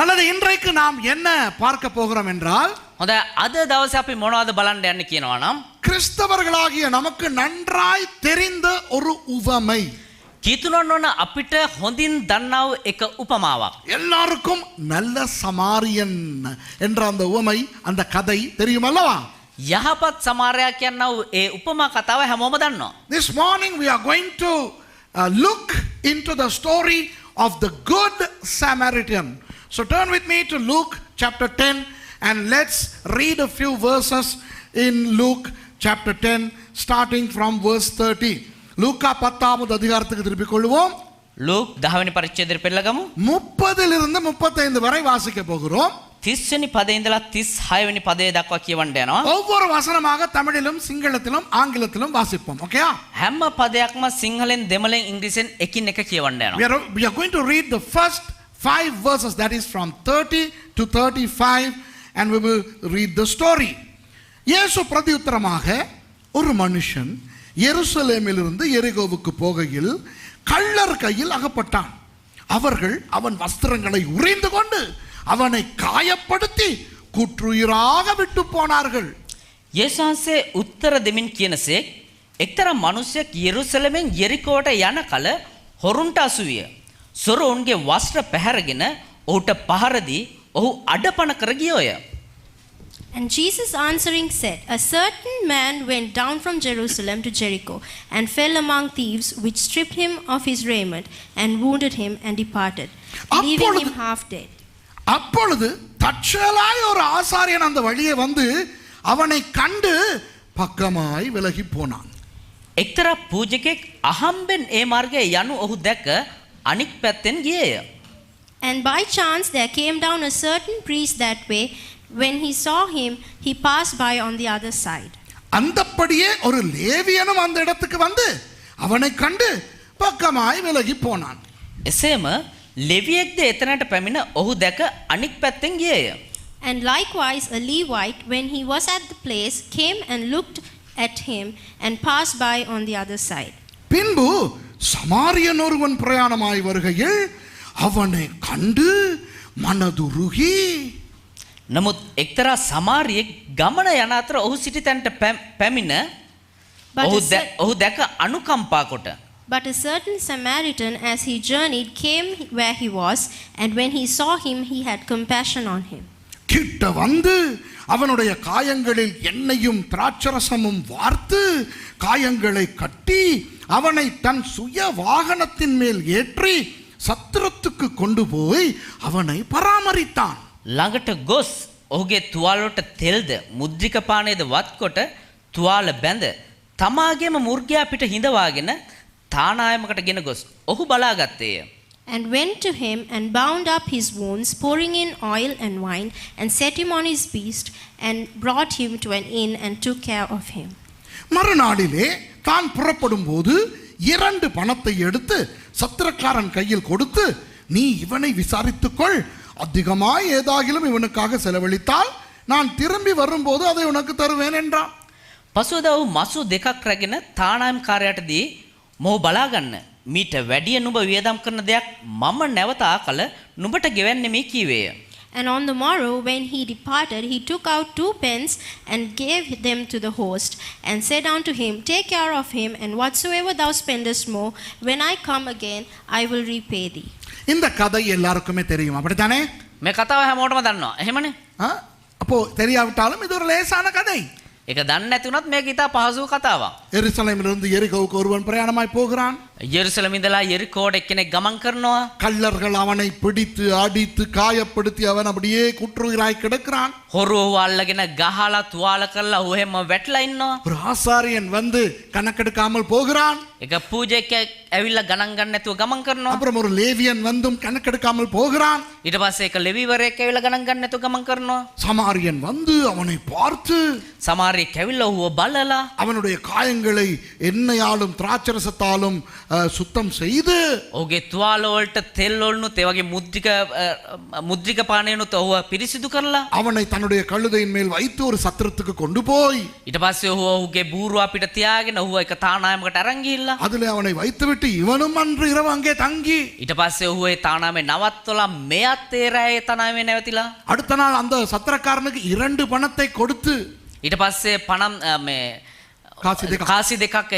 நல்லது, இன்றைக்கு நாம் என்ன பார்க்க போகிறோம் என்றால், හොඳයි අද දවසේ අපි මොනවද බලන්න යන්නේ කියනවා නම් கிறிஸ்தவர்களாகிய நமக்கு நன்றாய் தெரிந்த ஒரு உவமை. කීතුනොන්න ඕන අපිට හොඳින් දන්නා වූ එක උපමාවක්. எல்லாருக்கும் நல்ல சமாரியன் என்ற அந்த உவமை, அந்த கதை தெரியும் அல்லவா? යහපත් සමාරයා කියනා වූ ඒ උපමා කතාව හැමෝම දන්නවා. This morning we are going to look into the story of the good Samaritan. So turn with me to Luke chapter 10 and let's read a few verses in Luke chapter 10 starting from verse 30. லூக்கா 10வது அதிகாரத்துக்கு திருப்பிக் கொள்வோம். Luke 10 වෙනි පරිච්ඡේදයට පෙළගමු. 30 லிருந்து 35 வரை வாசிக்க போகிறோம். 30 වෙනි පදේ ඉඳලා 36 වෙනි පදේ දක්වා කියවන්න යනවා. ஒவ்வொரு வசனமாக தமிழிலும் சிங்களத்திலும் ஆங்கிலத்திலும் வாசிப்போம். ஓகேயா? හැම පදයක්ම සිංහලෙන් දෙමළෙන් ඉංග්‍රීසියෙන් එකින් එක කියවන්න යනවා. We are going to read the first 5 verses, that is from 30 to 35, and we will read the story. இயேசு பிரதியுத்தரமாக, ஒரு மனுஷன் எருசலேமிலிருந்து எரிகோவுக்கு போகையில் கள்ளர் கையில் அகப்பட்டான். அவர்கள் அவன் வஸ்திரங்களை உரிந்து கொண்டு அவனை காயப்படுத்தி குற்றுயிராக விட்டு போனார்கள். යේසුස්සේ උත්තර දෙමින් කියනසේ එක්තරා මිනිසෙක් යෙරුසලමෙන් යෙරිකෝට යන කල හොරුන්ට අසුවිය. සොරුන්ගේ වස්ත්‍ර පැහැරගෙන ඔහුට පහර දී ඔහු අඩපණ කර ගියෝය. And Jesus answering said, A certain man went down from Jerusalem to Jericho and fell among thieves, which stripped him of his raiment and wounded him and departed, leaving him half dead. அப்பொழுது தற்செயலாய் ஒரு ஆசாரியன் அந்த வழியே வந்து அவனை கண்டு பக்கமாய் விலகி போனான். එක්තරා පූජකෙක් අහම්බෙන් ඒ මාර්ගයේ යනු ඔහු දැක අනික් පැත්තෙන් ගියේය. And by chance there came down a certain priest that way. When he saw him, he passed by on the other side. அந்தப்படியே ஒரு லேவியனும் அந்த இடத்துக்கு வந்து அவனை கண்டு பக்கமாய் விலகி போனான். එසේම ලෙවියෙක්ද එතනට පැමිණ ඔහු දැක අනික් පැත්තෙන් ගියේය. And likewise a Levite, when he was at the place, came and looked at him and passed by on the other side. பின்பு சமாரியன் ஒருவன் பிரயாணமாய் வருகையில் அவனை கண்டு மனதுருகி, නමුත් එක්තරා සමාරියෙක් ගමන යන අතර ඔහු සිටි තැනට පැමිණ ඔහු දැක අනුකම්පා කොට. But a certain Samaritan, as he journeyed, came where he was, and when he saw him, he had compassion on him. கிட்ட வந்து அவனுடைய காயங்களில் எண்ணெயும் திராட்சரசமும் வார்த்து காயங்களை கட்டி அவனை தன் சுய வாகனத்தின் மேல் ஏற்றி சத்திரத்துக்கு கொண்டு போய் அவனை பராமரித்தான். ළඟට ගොස් ඔහුගේ තුවාලවලට තෙල්ද මුද්‍රික පානයද වත්කොට තුවාල බැඳ තමාගේම මුර්ගයා පිට හිඳවාගෙන තානායමකට ගෙන ගොස් ඔහු බලාගත්තේය. And went to him and bound up his wounds, pouring in oil and wine, and set him on his beast, and brought him to an inn and took care of him. மறுநாளிலே தான் புறப்படும் போது 2 பணத்தை எடுத்து சத்திரக்காரன் கையில் கொடுத்து, நீ இவனை விசாரித்துக்கொள், அதிகமாய் ஏதாகிலும் இவனுக்காக செலவழித்தால் நான் திரும்பி வரும்போது அதை உனக்கு தருவேன் என்றான். පසුවද ඔහු මසු දෙකක් රැගෙන තානායම්කාරයාට දී මොහු බලාගන්න. මීට වැඩිය නුඹ වියදම් කරන දෙයක් මම නැවත ආකල නුඹට ගෙවන්නේ මේ කීවේය. And on the morrow, when he departed, he took out 2 pence and gave them to the host, and said unto him, Take care of him, and whatsoever thou spendest more, when I come again, I will repay thee. இந்த கதை எல்லாருக்குமே தெரியும், அப்படித்தானே? මේ කතාව හැමෝටම දන්නවා. එහෙමනේ? அப்போ தெரியாவிட்டாலும் இது ஒரு லேசான கதை. ඒක දන්නේ නැති වුණත් මේක ඉතා පහසු කතාවක්. எருசலேமிலிருந்து எரிகோவுக்கு ஒருவன் பிரயாணமாய் போகிறான். යෙරුසලම ඉඳලා යෙරිකෝට එක්කෙනෙක් ගමන් කරනවා. கள்ளர்கள் அவனை பிடித்து அடித்து காயப்படுத்தி அவன் அப்படியே குற்றுயிராய் கிடக்கிறான். හොරුව අල්ලගෙන ගහලා තුවාල කරලා ඔහු හැම වැටලා ඉන්නවා. ஒரு ஆசாரியன் வந்து கணக்கெடுக்காமல் போகிறான். එක පූජකයෙක් ඇවිල්ලා ගණන් ගන්න නැතුව ගමන් කරනවා. அப்புறம் ஒரு லேவியன் வந்தும் கணக்கெடுக்காமல் போகிறான். ඊට පස්සේ එක ලෙවිවරයෙක් ඇවිල්ලා ගණන් ගන්න නැතුව ගමන් කරනවා. சமாரியன் வந்து அவனை பார்த்து සමහරෙක් ඇවිල්ලා ඔහුව බලලා அவனுடைய காயங்களை காயங்களை எண்ணெயாலும் திராட்சரசத்தாலும் சுத்தம் செய்து ඔහුගේ තුවාල වලට තෙල් වලුනුත් ඒ වගේ මුද්‍රික පානයනුත් ඔහුව පිරිසිදු කරලා அவனை தன்னுடைய கழுதையின் மேல் வைத்து ஒரு சத்திரத்துக்கு கொண்டு போய் ඊට පස්සේ ඔහු ඔහුගේ බූරුව අපිට තියාගෙන ඔහුව එක තානායමකට අරන් ගිහිල්ලා அதிலே அவனை வைத்துவிட்டு இவனும் அன்று இரவு அங்கே தங்கி ඊට පස්සේ ඔහු ඒ තානාමේ නවත්තලා මෙයත් ඒ රැයේ තානාමේ නැවතිලා அடுத்த நாள் அந்த சத்திரக்காரனுக்கு 2 பணத்தை கொடுத்து ඊට පස්සේ පණම් මේ කාසි දෙකක්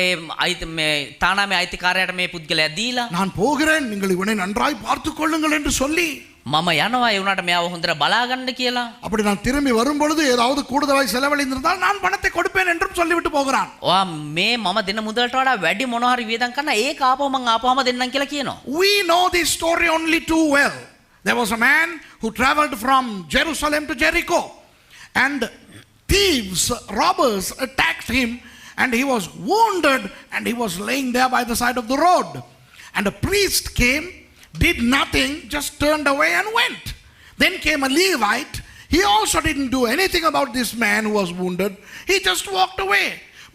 මේ තානාමේ අයිතිකාරයාට මේ පුද්ගලයා දීලා நான் போகிறேன் நீங்கள் இவனை நன்றாய் பார்த்துக் கொள்ளுங்கள் என்று சொல்லி මම යනවා ඒ උනාට මෙයාව හොඳට බලාගන්න කියලා. அப்படி நான் திரும்பி வரும்பொழுது ஏதாவது கூடுதலாய் செலவழிந்திருந்தால் நான் பணத்தை கொடுப்பேன் என்றும் சொல்லிவிட்டு போகிறான். ඔයා මේ මම දෙන මුදලට වඩා වැඩි මොනවා හරි වියදම් කරන ඒක ආපහු මං ආපහුම දෙන්නම් කියලා කියනවා. We know this story only too well. There was a man who traveled from Jerusalem to Jericho and thieves, robbers attacked him and he was wounded and he was laying there by the side of the road. And a priest came, did nothing, just turned away and went. Then came a Levite. He also didn't do anything about this man who was wounded. He just walked away.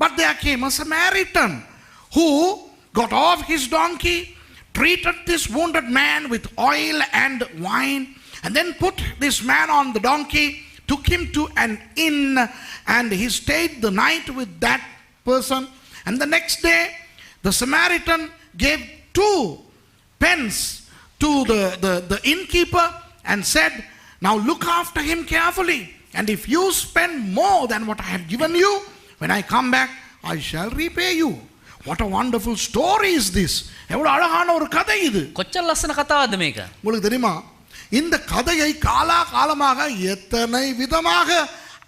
But there came a Samaritan who got off his donkey, treated this wounded man with oil and wine, and then put this man on the donkey, took him to an inn, and he stayed the night with that person. And the next day, the Samaritan gave 2 pence to the innkeeper and said, now look after him carefully, and if you spend more than what I have given you, when I come back, I shall repay you. What a wonderful story is this. எவ்வளவு அழகான ஒரு கதை இது. කොච්චර ලස්සන කතාවක්ද මේක? உங்களுக்கு தெரியுமா இந்த கதையை காலாகாலமாக எத்தனை விதமாக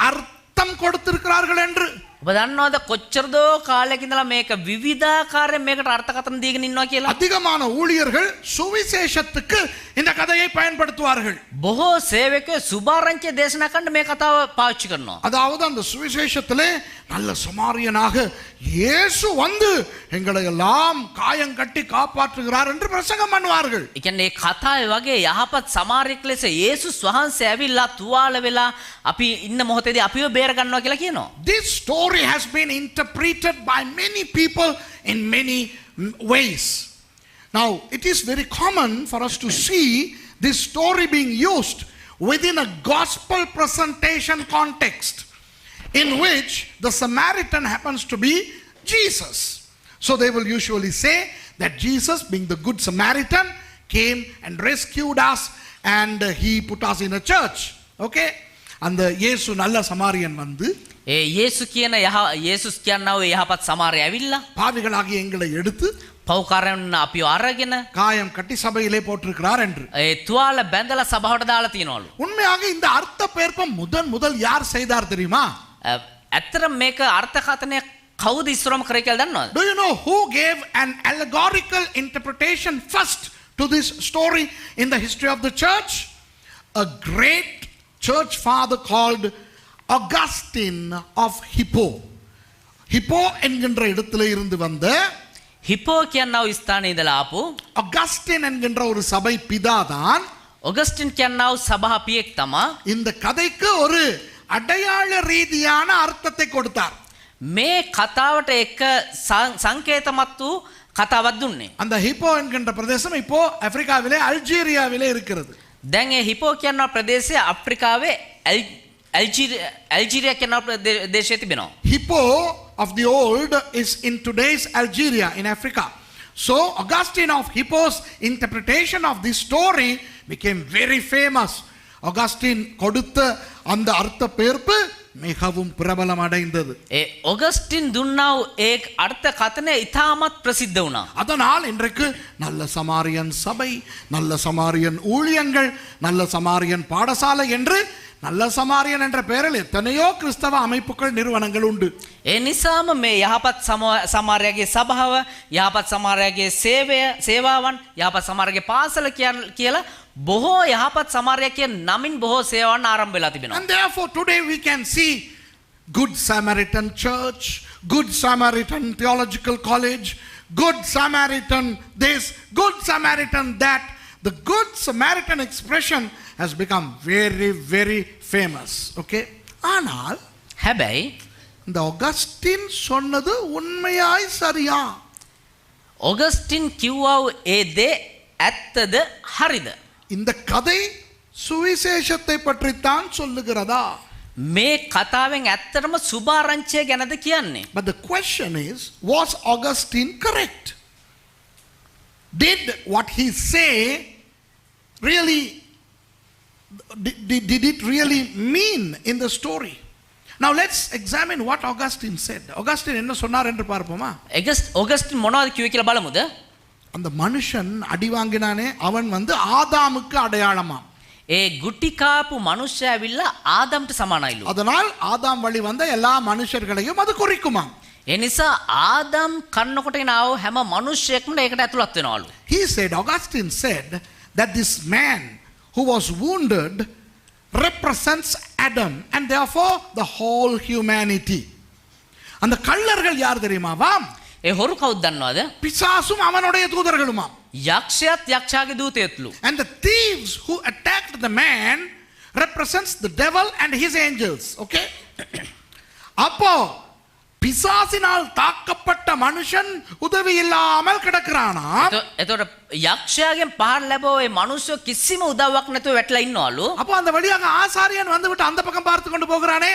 அர்த்தம் கொடுத்திருக்கிறார்கள் என்று? ඔබ දන්නවද කොච්චරදෝ කාලයක ඉඳලා මේක විවිධාකාරයෙන් මේකට අර්ථකථන දීගෙන ඉන්නවා කියලා? அதிகமான ஊழியர்கள் சுவிசேஷத்துக்கு இந்த கதையை பயன்படுத்துவார்கள். බොහෝ සේවකයෝ සුභාරංචිය දේශනා කරන්න මේ කතාව පාවිච්චි කරනවා. அதாவது அந்த சுவிசேஷத்திலே நல்ல சமாரியனாக இயேசு வந்து எங்களை எல்லாம் காயம் கட்டி காப்பாற்றுகிறார் என்று பிரசங்கம் பண்ணுவார்கள். ඒ කියන්නේ මේ කතාවේ වගේ යහපත් සමාරියෙක් ලෙස යේසුස් වහන්සේ ඇවිල්ලා තුවාල වෙලා අපි ඉන්න මොහොතේදී අපිව බේර ගන්නවා කියලා කියනවා. This story has been interpreted by many people in many ways. Now, it is very common for us to see this story being used within a gospel presentation context in which the Samaritan happens to be Jesus. So they will usually say that Jesus, being the good Samaritan, came and rescued us and he put us in a church. Okay? அந்த இயேசு நல்ல சமாரியன் வந்து යේසුස් කියනවා යහපත් සමාරය ඇවිල්ලා பாவிகளாகிய எங்களை எடுத்து පව්කාරයන් අපිව අරගෙන காயம் கட்டி சபையிலே போட்டிருக்கிறார் என்று. ඒ තුවාල බැඳලා සභාවට දාලා තියනවලු. உண்மையாக இந்த அர்த்த பெயர்ப்பம் முதல் யார் செய்தார் தெரியுமா? ඇත්තට මේක අර්ථකථනය කවුද ඉස්සරම කරේ කියලා දන්නවද? Do you know who gave an allegorical interpretation first to this story in the history of the church? A great church father called Augustine of Hippo. Hippo என்கின்ற இடத்திலே இருந்து வந்த හිපෝ කියනව ස්ථානයේ ඉඳලා ආපු Augustine என்கின்ற ஒரு சபை பிதாதான் ඔගස්ටින් කියනව සභා පියෙක් තමා இந்த கதைக்கு ஒரு அடையாள ரீதியான அர்த்தத்தை கொடுத்தார். මේ කතාවට එක සංකේතමත් වූ කතාවක් දුන්නේ. அந்த ஹிப்போ என்கின்ற பிரதேசம் இப்போ ஆப்பிரிக்காவிலே அல்ஜீரியாவிலே இருக்கிறது. දැන් ඒ හිපෝ කියනව ප්‍රදේශය අප්‍රිකාවේ අල්ජීරියා කියනව ප්‍රදේශයේ තිබෙනවා. Hippo of the old is in today's Algeria in Africa. So Augustine of Hippo's interpretation of this story became very famous. Augustine கொடுத்த அந்த அர்த்த பெயர்ப்பு மிகவும் பிரபலம் அடைந்தது. ඒ ඔගස්ටින් දුන්නව ඒ අර්ථ කතනය ඉතාමත් ප්‍රසිද්ධ වුණා. அதனால் இன்றைக்கு நல்ல சமாரியன் சபை, நல்ல சமாரியன் ஊழியங்கள், நல்ல சமாரியன் பாடசாலை என்று நல்ல சமாரியன் என்ற பெயரில் எத்தனையோ கிறிஸ்தவ அமைப்புகள் நிறுவனங்கள் உண்டு. ඒ නිසාම මේ යහපත් සමාරයාගේ සභාව, යහපත් සමාරයාගේ සේවාවන්, යහපත් සමාරයාගේ පාසල කියලා බොහෝ යහපත් සමාරයා කියන නමින් බොහෝ සේවාවන් ආරම්භ වෙලා තිබෙනවා. And therefore today we can see Good Samaritan Church, Good Samaritan Theological College, Good Samaritan this, Good Samaritan that. The Good Samaritan expression has become very, very famous. Okay? ஆனால் හැබැයි இந்த அகஸ்டின் சொன்னது உண்மையாய் சரியா? ඔගස්ටින් කිව්වව ඒ දේ ඇත්තද හරිද? இந்த கதை சுவிசேஷத்தை பற்றித்தான் சொல்லுகிறதா? මේ කතාවෙන් ඇත්තටම සුභාරංචිය ගැනද කියන්නේ? But the question is, was Augustine correct? Did what he say really, did it really mean in the story? Now let's examine what Augustine said. Augustine என்ன சொன்னார் என்று பார்ப்போமா? ඔගස්ටින් මොනවද කිව්වේ කියලා බලමුද? அந்த மனுஷன் அடி வாங்கினானே அவன் வந்து ஆதாமுக்கு அடையாளமாம். ඒ ගුටි කාපු මනුෂ්‍යයා ඇවිල්ලා ආදම්ට සමානයිලු. அதனால் ஆதாம் வழி வந்த எல்லா மனுஷர்களையும் அது குறிக்குமாம். ඒ නිසා ආදම් කන්නකොට එනව හැම මනුෂ්‍යයෙක්ම ඒකට ඇතුළත් වෙනවලු. He said, Augustine said that this man who was wounded represents Adam and therefore the whole humanity. அந்த கள்ளர்கள் யார் தெரியுமாவாம்? ඒ හොරු කවුද දන්නවද? பிசாசும் அவனுடைய தூதர்களுமாம். යක්ෂයාත් යක්ෂයාගේ දූතයත්ලු. And the thieves who attacked the man represents the devil and his angels. Okay? அப்போ பிசாசினால் தாக்கப்பட்ட மனுஷன் உதவி இல்லாமல் கிடக்குறானா? එතකොට යක්ෂයාගෙන් පහර ලැබුව ඒ මනුස්සය කිසිම උදව්වක් නැතුව වැටලා ඉන්නවලු. அப்போ அந்த வழியாக ஆசாரியன் வந்துவிட்டு அந்த பக்கம் பார்த்து கொண்டு போகிறானே.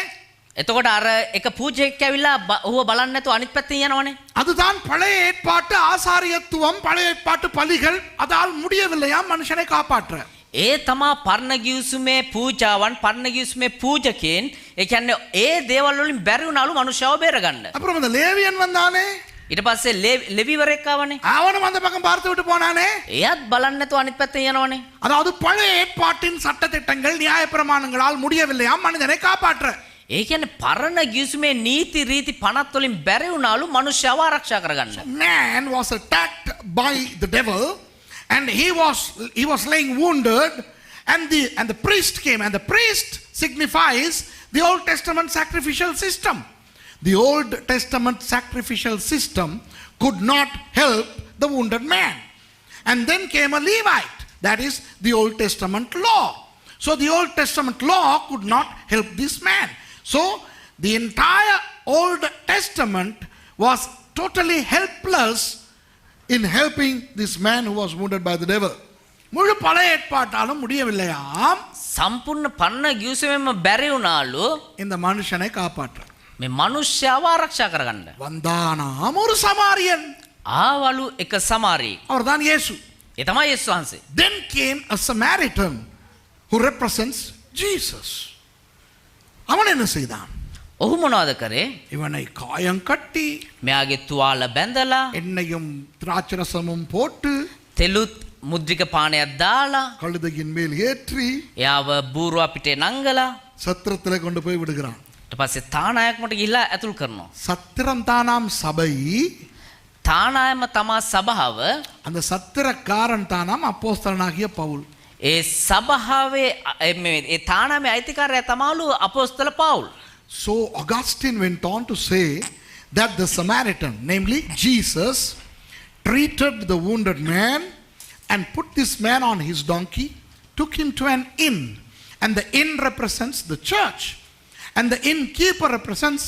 එතකොට අර එක පූජකෙක් ඇවිල්ලා ඔහුව බලන්න නැතුව අනිත් පැත්තෙන් යනවනේ. அதுதான் பழைய ஏற்பாட்டு ஆசாரியத்துவம், பழைய ஏற்பாட்டு பலிகள். அதால் முடியவில்லையா மனுஷனை காப்பாற்ற. ඒ තමා පරණ ගිවිසුමේ පූජාවන්, පරණ ගිවිසුමේ පූජකයන්, ඒ කියන්නේ ඒ දේවල් වලින් බැරි වුණාලු මනුෂ්‍යව බේරගන්න. அப்புறம் அந்த லேவியன் வந்தானே, ඊට පස්සේ ලෙවිවරෙක් ආවනේ. அவனும் அந்த பக்கம் பார்த்து விட்டு போனானே. එයාත් බලන්න නැතුව අනිත් පැත්තෙන් යනවනේ. அதாவது பழைய ஏற்பாட்டின் சட்டதிட்டங்கள் நியாயப்பிரமாணங்களால் முடியவில்லையா மனிதனை காப்பாற்ற. ඒ කියන්නේ පරණ ගිවිසුමේ නීති රීති 50 වලින් බැරි වුණාලු මනුෂ්‍යව ආරක්ෂා කරගන්න. Man was attacked by the devil and he was laying wounded, and the priest came, and the priest signifies the Old Testament sacrificial system. The Old Testament sacrificial system could not help the wounded man. And then came a Levite, that is the Old Testament law. So the Old Testament law could not help this man. So the entire Old Testament was totally helpless in helping this man who was wounded by the devil. முழு பழைய ஏற்பாட்டாலும் முடியவில்லையாம் සම්පූර්ණ පරණ ගිවිසුමෙම බැරි වුණාලු இந்த மனுஷனை காப்பாற்ற. මේ මනුෂ්‍යව ආරක්ෂා කරගන්න. வந்தானாம் ஒரு சமாரியன், ආවලු එක සමාරියෙක්. அவர்தான் இயேசு. ඒ තමයි යේසුස් වහන්සේ. Then came a Samaritan who represents Jesus. அவன் என்ன செய்தான்? ඔහු මොනවද කරේ? இவனை காயம் கட்டி මෙයාගේ තුවාල බැඳලා எண்ணெயும் திராட்சரசமும் போட்டு තෙලුත් මුද්‍රික පානයක් දාලා கழுதையின் மேல் ஏற்றி එයාව බූරුවා පිටේ නංගලා சத்திரத்திலே கொண்டு போய் விடுகிறான். ඊට පස්සේ තානායක් මට ගිහිල්ලා ඇතුල් කරනවා. சத்திரம் தானாம் சபை, තානායම තමා සභාව. அந்த சத்திரக்காரன் தானாம் அப்போஸ்தலனாகிய பவுல். ඒ සභාවේ ඒ තානාමේ අයිතිකාරයා තමයිලු අපොස්තල පවුල්. So Augustine went on to say that the Samaritan, namely Jesus, treated the wounded man and put this man on his donkey, took him to an inn, and the inn represents the church, and the innkeeper represents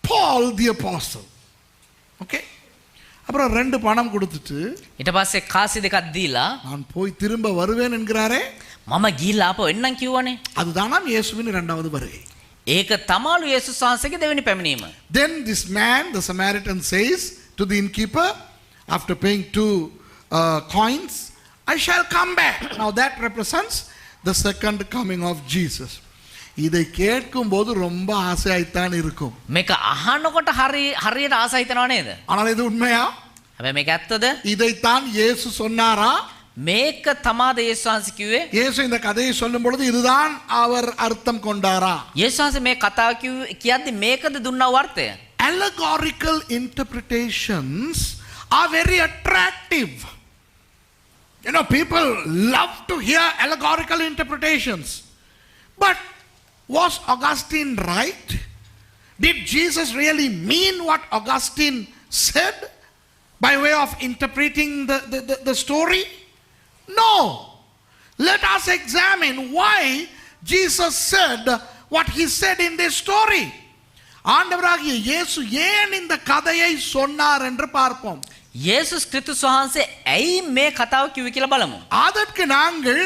Paul the apostle. Okay? அப்புறம் ரெண்டு பணம் கொடுத்துட்டு ඊට පස්සේ කාසි දෙකක් දීලා நான் போய் திரும்ப வருவேன் என்கிறாரே, මම ගිහිල්ලා ආපහු එන්නම් කිව්වනේ. அதுதானாம் இயேசுவின் இரண்டாவது வருகை. ඒක තමයිලු යේසුස් වහන්සේගේ දෙවෙනි පැමිණීම. Then this man, the Samaritan, says to the innkeeper, after paying 2 coins, I shall come back. Now that represents the second coming of Jesus. இதை கேட்கும் போது ரொம்ப ஆசையாய்த்தான் இருக்கும். මේක අහනකොට හරියට ආස හිතනවා නේද? ஆனால் இது உண்மையா? හැබැයි මේක ඇත්තද? இதைத்தான் இயேசு சொன்னாரா? මේක තමාද යේසුස් වහන්සේ කිව්වේ? இயேசு இந்த கதையை சொல்லும் பொழுது இதுதான் அவர் அர்த்தம் கொண்டாரா? යේසුස් වහන්සේ මේ කතාව කියද්දි මේකද දුන්නා වර්ථය? Allegorical interpretations are very attractive. You know, people love to hear allegorical interpretations. But was Augustine right? Did Jesus really mean what Augustine said by way of interpreting the story? No. Let us examine why Jesus said what he said in this story. ஆண்டவராகிய இயேசு ஏன் இந்த கதையை சொன்னார் என்று பார்ப்போம். යේසුස් ක්‍රිස්තුස් වහන්සේ ඇයි මේ කතාව කිව්වේ කියලා බලමු. அதற்கு நாங்கள்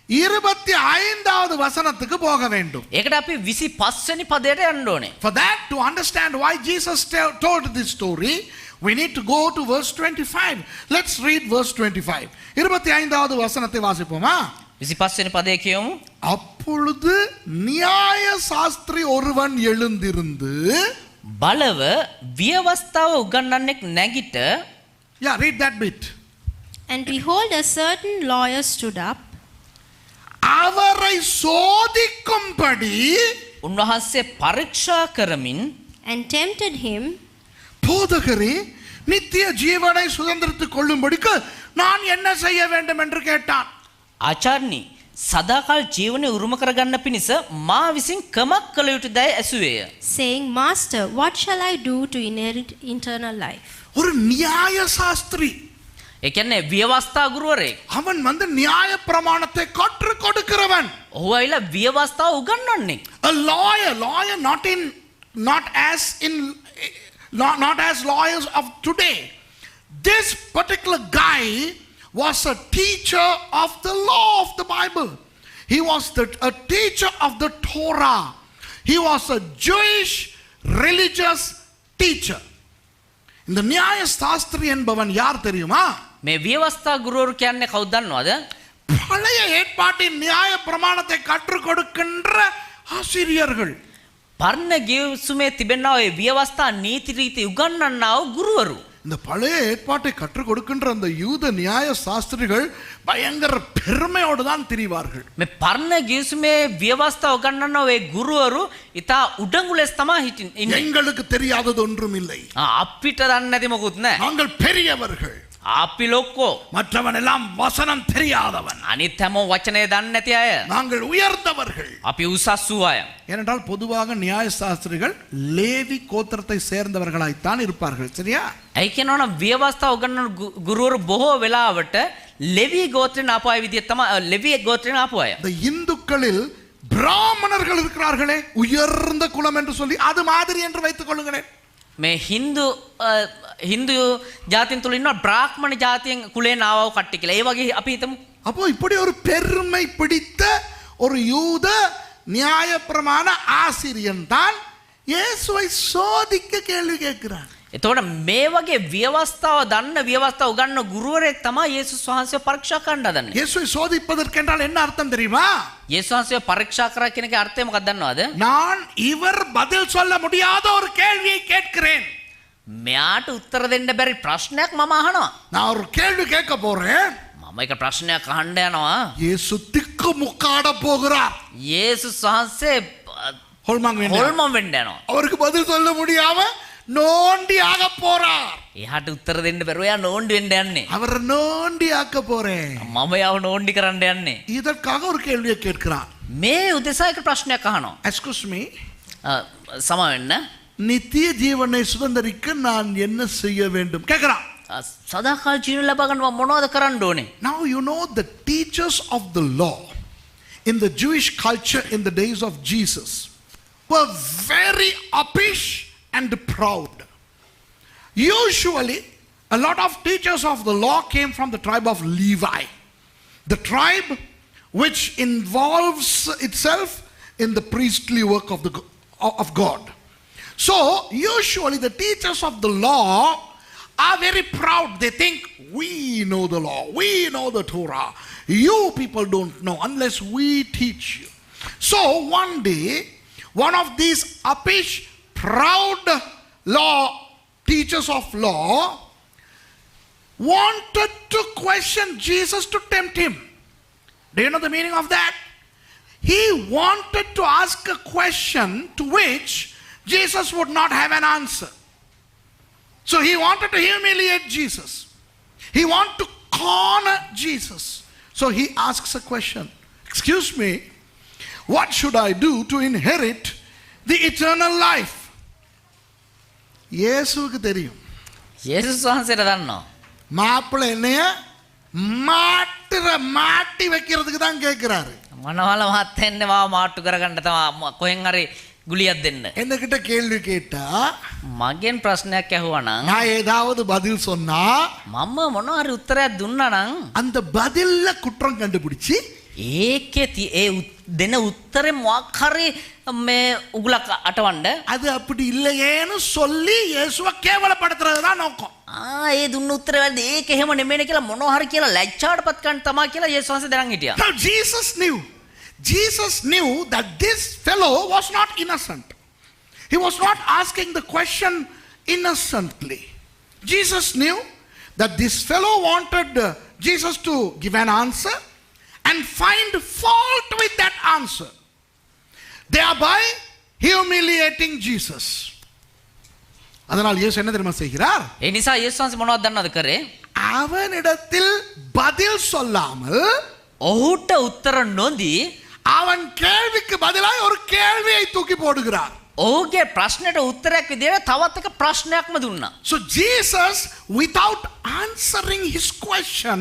25வது வசனத்துக்கு போக வேண்டும். ඒකට අපි 25 වෙනි පදයට යන්න ඕනේ. For that, to understand why Jesus told this story, we need to go to verse 25. Let's read verse 25. 25வது வசனத்தை வாசிப்போமா? 25 වෙනි පදය කියමු. அப்பொழுது நியாய சாஸ்திரி ஒருவன் எழுந்திருந்து, බලව ව්‍යවස්ථාව උගන්වන්නෙක් නැගිට, yeah, read that bit. And behold, a certain lawyer stood up அவரை சோதிக்கும்படி උන්වහන්සේ පරීක්ෂා කරමින් and tempted him, போதகரே, நித்திய ஜீவனை சுதந்திரத்துக் கொள்ளும்படிக்கு நான் என்ன செய்ய வேண்டும் என்று கேட்டான். ආචාර්යනි සදාකාල ජීවනය උරුම කරගන්න පිණිස මා විසින් කමක් කළ යුතුදයි ඇසුවේය. saying, Master, what shall I do to inherit eternal life? ஒரு நியாய சாஸ்திரி, ඒ කියන්නේ ව්‍යවස්ථා ගුරුවරයෙක්. அவன் நியாய பிரமாணத்தை கற்றுக் கொடுக்கிறவன். ඔහු ඇවිල්ලා ව්‍යවස්ථාව උගන්වන්නේ. A lawyer not as lawyers of today. This particular guy was a teacher of the law of the Bible. He was a teacher of the Torah. He was a Jewish religious teacher. இந்த நியாய சாஸ்திரி என்பவன் யார் தெரியுமா? මේ ව්‍යවස්ථා ගුරුවරු කියන්නේ කවුද දන්නවද? பழைய ஏற்பாட்டின் நியாய பிரமாணத்தை கற்றுக் கொடுக்கின்ற ஆசிரியர்கள். පරණ ගිවිසුමේ තිබෙනා ඔය ව්‍යවස්ථා නීති රීති උගන්වන්නා වූ ගුරුවරු. இந்த பழைய ஏற்பாட்டை கற்றுக் கொடுக்கின்ற அந்த யூத நியாய சாஸ்திரிகள் பயங்கர பெருமையோடு தான் திரிவார்கள். මේ පරණ ගිවිසුමේ ව්‍යවස්ථා උගන්වන්නා ඔය ගුරුවරු ඉතා උඩඟු ලෙස තමයි ඉන්නේ. எங்களுக்கு தெரியாதது ஒன்றும் இல்லை. අපිට දන්නේ නැති මොකුත් නැහැ. நாங்கள் பெரியவர்கள். අපි ලොක්කෝ. மற்றவன் எல்லாம் வசனம் தெரியாதவன். අනිත් හැමෝම වචනේ දන්නේ නැති අය. நாங்கள் உயர்ந்தவர்கள். අපි උසස් වූ අය. ஏனென்றால் பொதுவாக நியாய சாஸ்திரிகள் லேவி கோத்திரத்தை சேர்ந்தவர்களாய்த்தான் இருப்பார்கள். சரியா? ඇයි කියනවනම් ව්‍යවස්ථා උගන්වන ගුරුවරු බොහෝ වෙලාවට ලෙවි ගෝත්‍රයෙන් ආපු අය විදිහට තමයි ලෙවි ගෝත්‍රයෙන් ආපු අය. இந்த இந்துக்களில் பிராமணர்கள் இருக்கிறார்களே, உயர்ந்த குலம் என்று சொல்லி அது மாதிரி என்று வைத்துக் கொள்ளுங்களேன். මේ හින්දු ජාතින් තුල ඉන්නවා බ්‍රාහ්මණ ජාතියෙන් කුලයෙන් ආවව කට්ටිය කියලා. ඒ වගේ අපි හිතමු. அப்போ இப்படி ஒரு பெருமை பிடித்த ஒரு யூத நியாயப்பிரமாண ஆசிரியன் தான் இயேசுவை சோதிக்க கேள்வி கேட்கிறான். එතකොට මේ වගේ ව්‍යවස්ථාව දන්න ව්‍යවස්ථාව උගන්වන ගුරුවරයෙක් තමයි යේසුස් වහන්සේව පරීක්ෂා කරන්න හදන්නේ. இயேசுவை சோதிப்பதற்கென்றால் என்ன அர்த்தம் தெரியுமா? යේසුස් වහන්සේව පරීක්ෂා කරා කියන එකේ අර්ථය මොකක්ද දන්නවද? நான் இவர் பதில் சொல்ல முடியாத ஒரு கேள்வியை கேட்கிறேன். මෙයාට උත්තර දෙන්න බැරි ප්‍රශ්නයක් මම අහනවා. நான் ஒரு கேள்வி கேட்க போறேன். මම එක ප්‍රශ්නයක් අහන්න යනවා. இயேசு திக்கு முக்காட போகிறார். යේසුස් වහන්සේ ஹோல்மாங் හොල්මන් වෙන්න යනවා. அவருக்கு பதில் சொல்ல முடியாம நோண்டி ஆக போறார். එයාට උත්තර දෙන්න බැරුව එයා නෝන්ඩි වෙන්න යන්නේ. அவர் நோண்டி ஆக்க போறேன். මම යාව නෝන්ඩි කරන්න යන්නේ. இதற்காக ஒரு கேள்வியை கேட்கிறான். මේ උදෙසා එක ප්‍රශ්නයක් අහනවා. Excuse me. සම වෙන්න. நித்திய ஜீவனை சுதந்தரிக்க நான் என்ன செய்ய வேண்டும் கேட்கிறான். සදාකාල ජීවන ලබා ගන්න මොනවද කරන්න ඕනේ? Now you know the teachers of the law in the Jewish culture in the days of Jesus were very uppish and proud. Usually a lot of teachers of the law came from the tribe of Levi, the tribe which involves itself in the priestly work of God. So usually the teachers of the law are very proud. They think we know the law, we know the Torah, you people don't know unless we teach you. So one day one of these uppish proud law teachers of law wanted to question Jesus to tempt him. Do you know the meaning of that? He wanted to ask a question to which Jesus would not have an answer. So he wanted to humiliate Jesus. He wanted to corner Jesus. So he asks a question. Excuse me, what should I do to inherit the eternal life? இயேசுவுக்கு தெரியும். යේසුස් වහන්සේට දන්නවා. மாப்பிள்ளை என்னைய மாட்டி வைக்கிறதுக்கு தான் கேட்கிறாரு. මනවල මහත්තයන්නේ මාව මාට්ටු කරගන්න තමයි කොහෙන් හරි ගුලියක් දෙන්න. என்கிட்ட கேள்வி கேட்டா මගෙන් ප්‍රශ්නයක් ඇහුවා නම් நான் ஏதாவது பதில் சொன்னா මම මොනවා හරි උත්තරයක් දුන්නා නම් அந்த பதில்ல குற்றம் கண்டுபிடிச்சு ඒකේ ඒ දෙන උත්තරේ මොකක් හරි මේ උගලක් අටවන්න அது அப்படி இல்லையேன்னு சொல்லி இயேசுவை கேவலப்படுத்துறது தான் நோக்கம். ඒ දුන්න උත්තරේ වැරදි ඒක එහෙම නෙමෙයි කියලා මොනවා හරි කියලා ලැජ්ජාටපත් කරන්න තමයි කියලා යේසුස් වහන්සේ දැනන් හිටියා. Now Jesus knew that this fellow was not innocent. He was not asking the question innocently. Jesus knew that this fellow wanted Jesus to give an answer and find fault with that answer, thereby humiliating Jesus. அதனால் இயேசு என்ன தெரியுமா செய்கிறார்? ඒ නිසා යේසුස් වහන්සේ මොනවද දන්නවද කරේ? அவனிடத்தில் பதில் சொல்லாமல் ඔහුට උත්තර නොදී அவன் கேள்விக்கு பதிலாக ஒரு கேள்வியை தூக்கி போடுகிறார். ඔහුගේ ප්‍රශ්නයට උත්තරයක් විදියට තවත් එක ප්‍රශ්නයක්ම දුන්නා. So Jesus, without answering his question,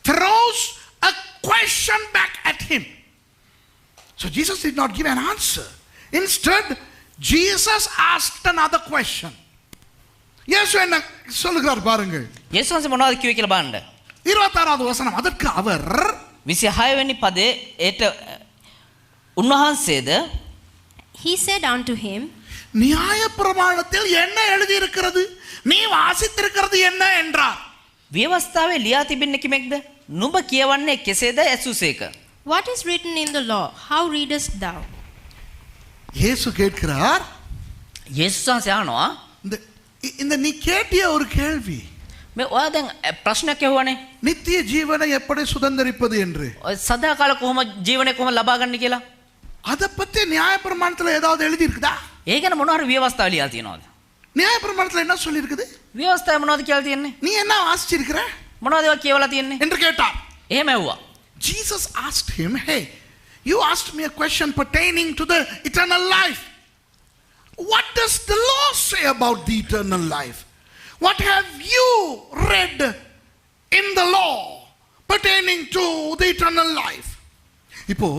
throws a question back at him. So Jesus did not give an answer. Instead, Jesus asked another question. இயேசு என்ன சொல்லுகிறார் பாருங்கள். යේසුස් වහන්සේ මොනවද කිව්වේ කියලා බලන්න. 26வது வசனம். அதற்கு அவர் 26 වෙනි පදේ ඒට උන්වහන්සේද He said unto him, நியாயப்பிரமாணத்தில் என்ன எழுதி இருக்கிறது, நீ வாசித்திருக்கிறது என்ன என்றார். ව්‍යවස්ථාවේ ලියා තිබෙන්නේ කිමෙක්ද? නුඹ කියවන්නේ කෙසේද ඇසුසේක? What is written in the law? How readest thou? இயேசு கேட்கிறார், යේසුස් වහන්සේ අහනවා இந்த நீ கேட்டிய ஒரு கேள்வி, මේ ඔයා දැන් ප්‍රශ්නයක් ඇහුවානේ. நித்திய ஜீவனை எப்படி சுதந்தரிப்பது என்று. ඔය සදාකාල කොහොම ජීවනය කොහොම ලබා ගන්න කියලා. அதை பத்தி நியாயப்பிரமாணத்துல ஏதாவது எழுதி இருக்குதா? ඒ ගැන මොනවා හරි ව්‍යවස්ථාව ලියලා තියෙනවද? நியாயப்பிரமாணத்துல என்ன சொல்லி இருக்குது? ව්‍යවස්ථාවේ මොනවද කියලා තියෙන්නේ? நீ என்ன வாசிச்சிருக்கிற මොනවද ඒවා කියවලා තියෙන්නේ? என்று கேட்டார். එහෙම ඇහුවා. Jesus asked him, hey, you asked me a question pertaining to the eternal life. What does the law say about the eternal life? What have you read in the law pertaining to the eternal life? இப்போ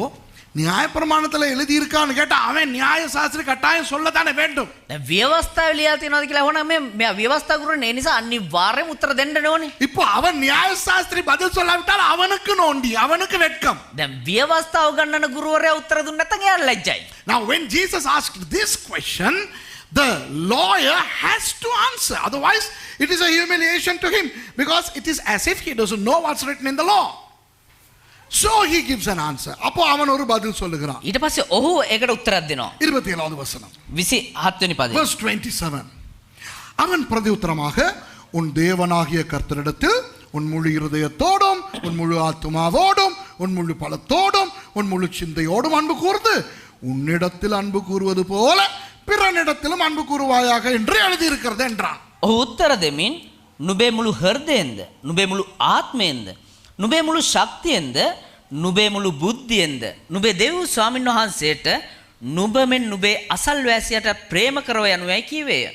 நியாயப்பிரமாணத்துல எழுதி இருக்கான்னு கேட்டா அவன் நியாய சாஸ்திரி கட்டாயம் சொல்லத்தானே வேண்டும். දැන් ව්‍යවස්ථාවේ ලියලා තියෙනවද කියලා අහනවා. මේ ව්‍යවස්ථා ගුරුනේ ඒ නිසා අනිවාර්යයෙන්ම උත්තර දෙන්න ඕනේ. இப்போ அவன் நியாய சாஸ்திரி பதில் சொல்லாவிட்டால் அவனுக்கு நோண்டி, அவனுக்கு வெட்கம். දැන් ව්‍යවස්ථාව ගන්නන ගුරුවරයා උත්තර දුන්න නැත්නම් එයාට ලැජ්ජයි. Now when Jesus asked this question, the lawyer has to answer. Otherwise, it is a humiliation to him because it is as if he doesn't know what's written in the law. So he gives an answer. அப்போ அவன் ஒரு பதில் சொல்லுகிறான். ඊට පස්සේ ඔහු ඒකට උත්තරයක් දෙනවා. 27வது வசனம். 27 වෙනි පදේ. Verse 27. அவன் பிரதியுத்தரமாக, உன் தேவனாகிய கர்த்தரிடத்தில் உன் முழு இருதயத்தோடும் உன் முழு ஆத்துமாவோடும் உன் முழு பலத்தோடும் உன் முழு சிந்தையோடும் அன்பு கூர்ந்து உன்னிடத்தில் அன்பு கூறுவது போல பிறனிடத்திலும் அன்பு கூறுவாயாக என்று எழுதியிருக்கிறது என்றான். ඔහු උත්තර දෙමින් නුඹේ මුළු හෘදයෙන්ද නුඹේ මුළු ආත්මයෙන්ද නුඹේ මුළු ශක්තියෙන්ද නුඹේ මුළු බුද්ධියෙන්ද නුඹේ දෙව් ස්වාමීන් වහන්සේට නුඹ මෙන් නුඹේ අසල්වැසියට ප්‍රේම කරව යනුයි කීවේය.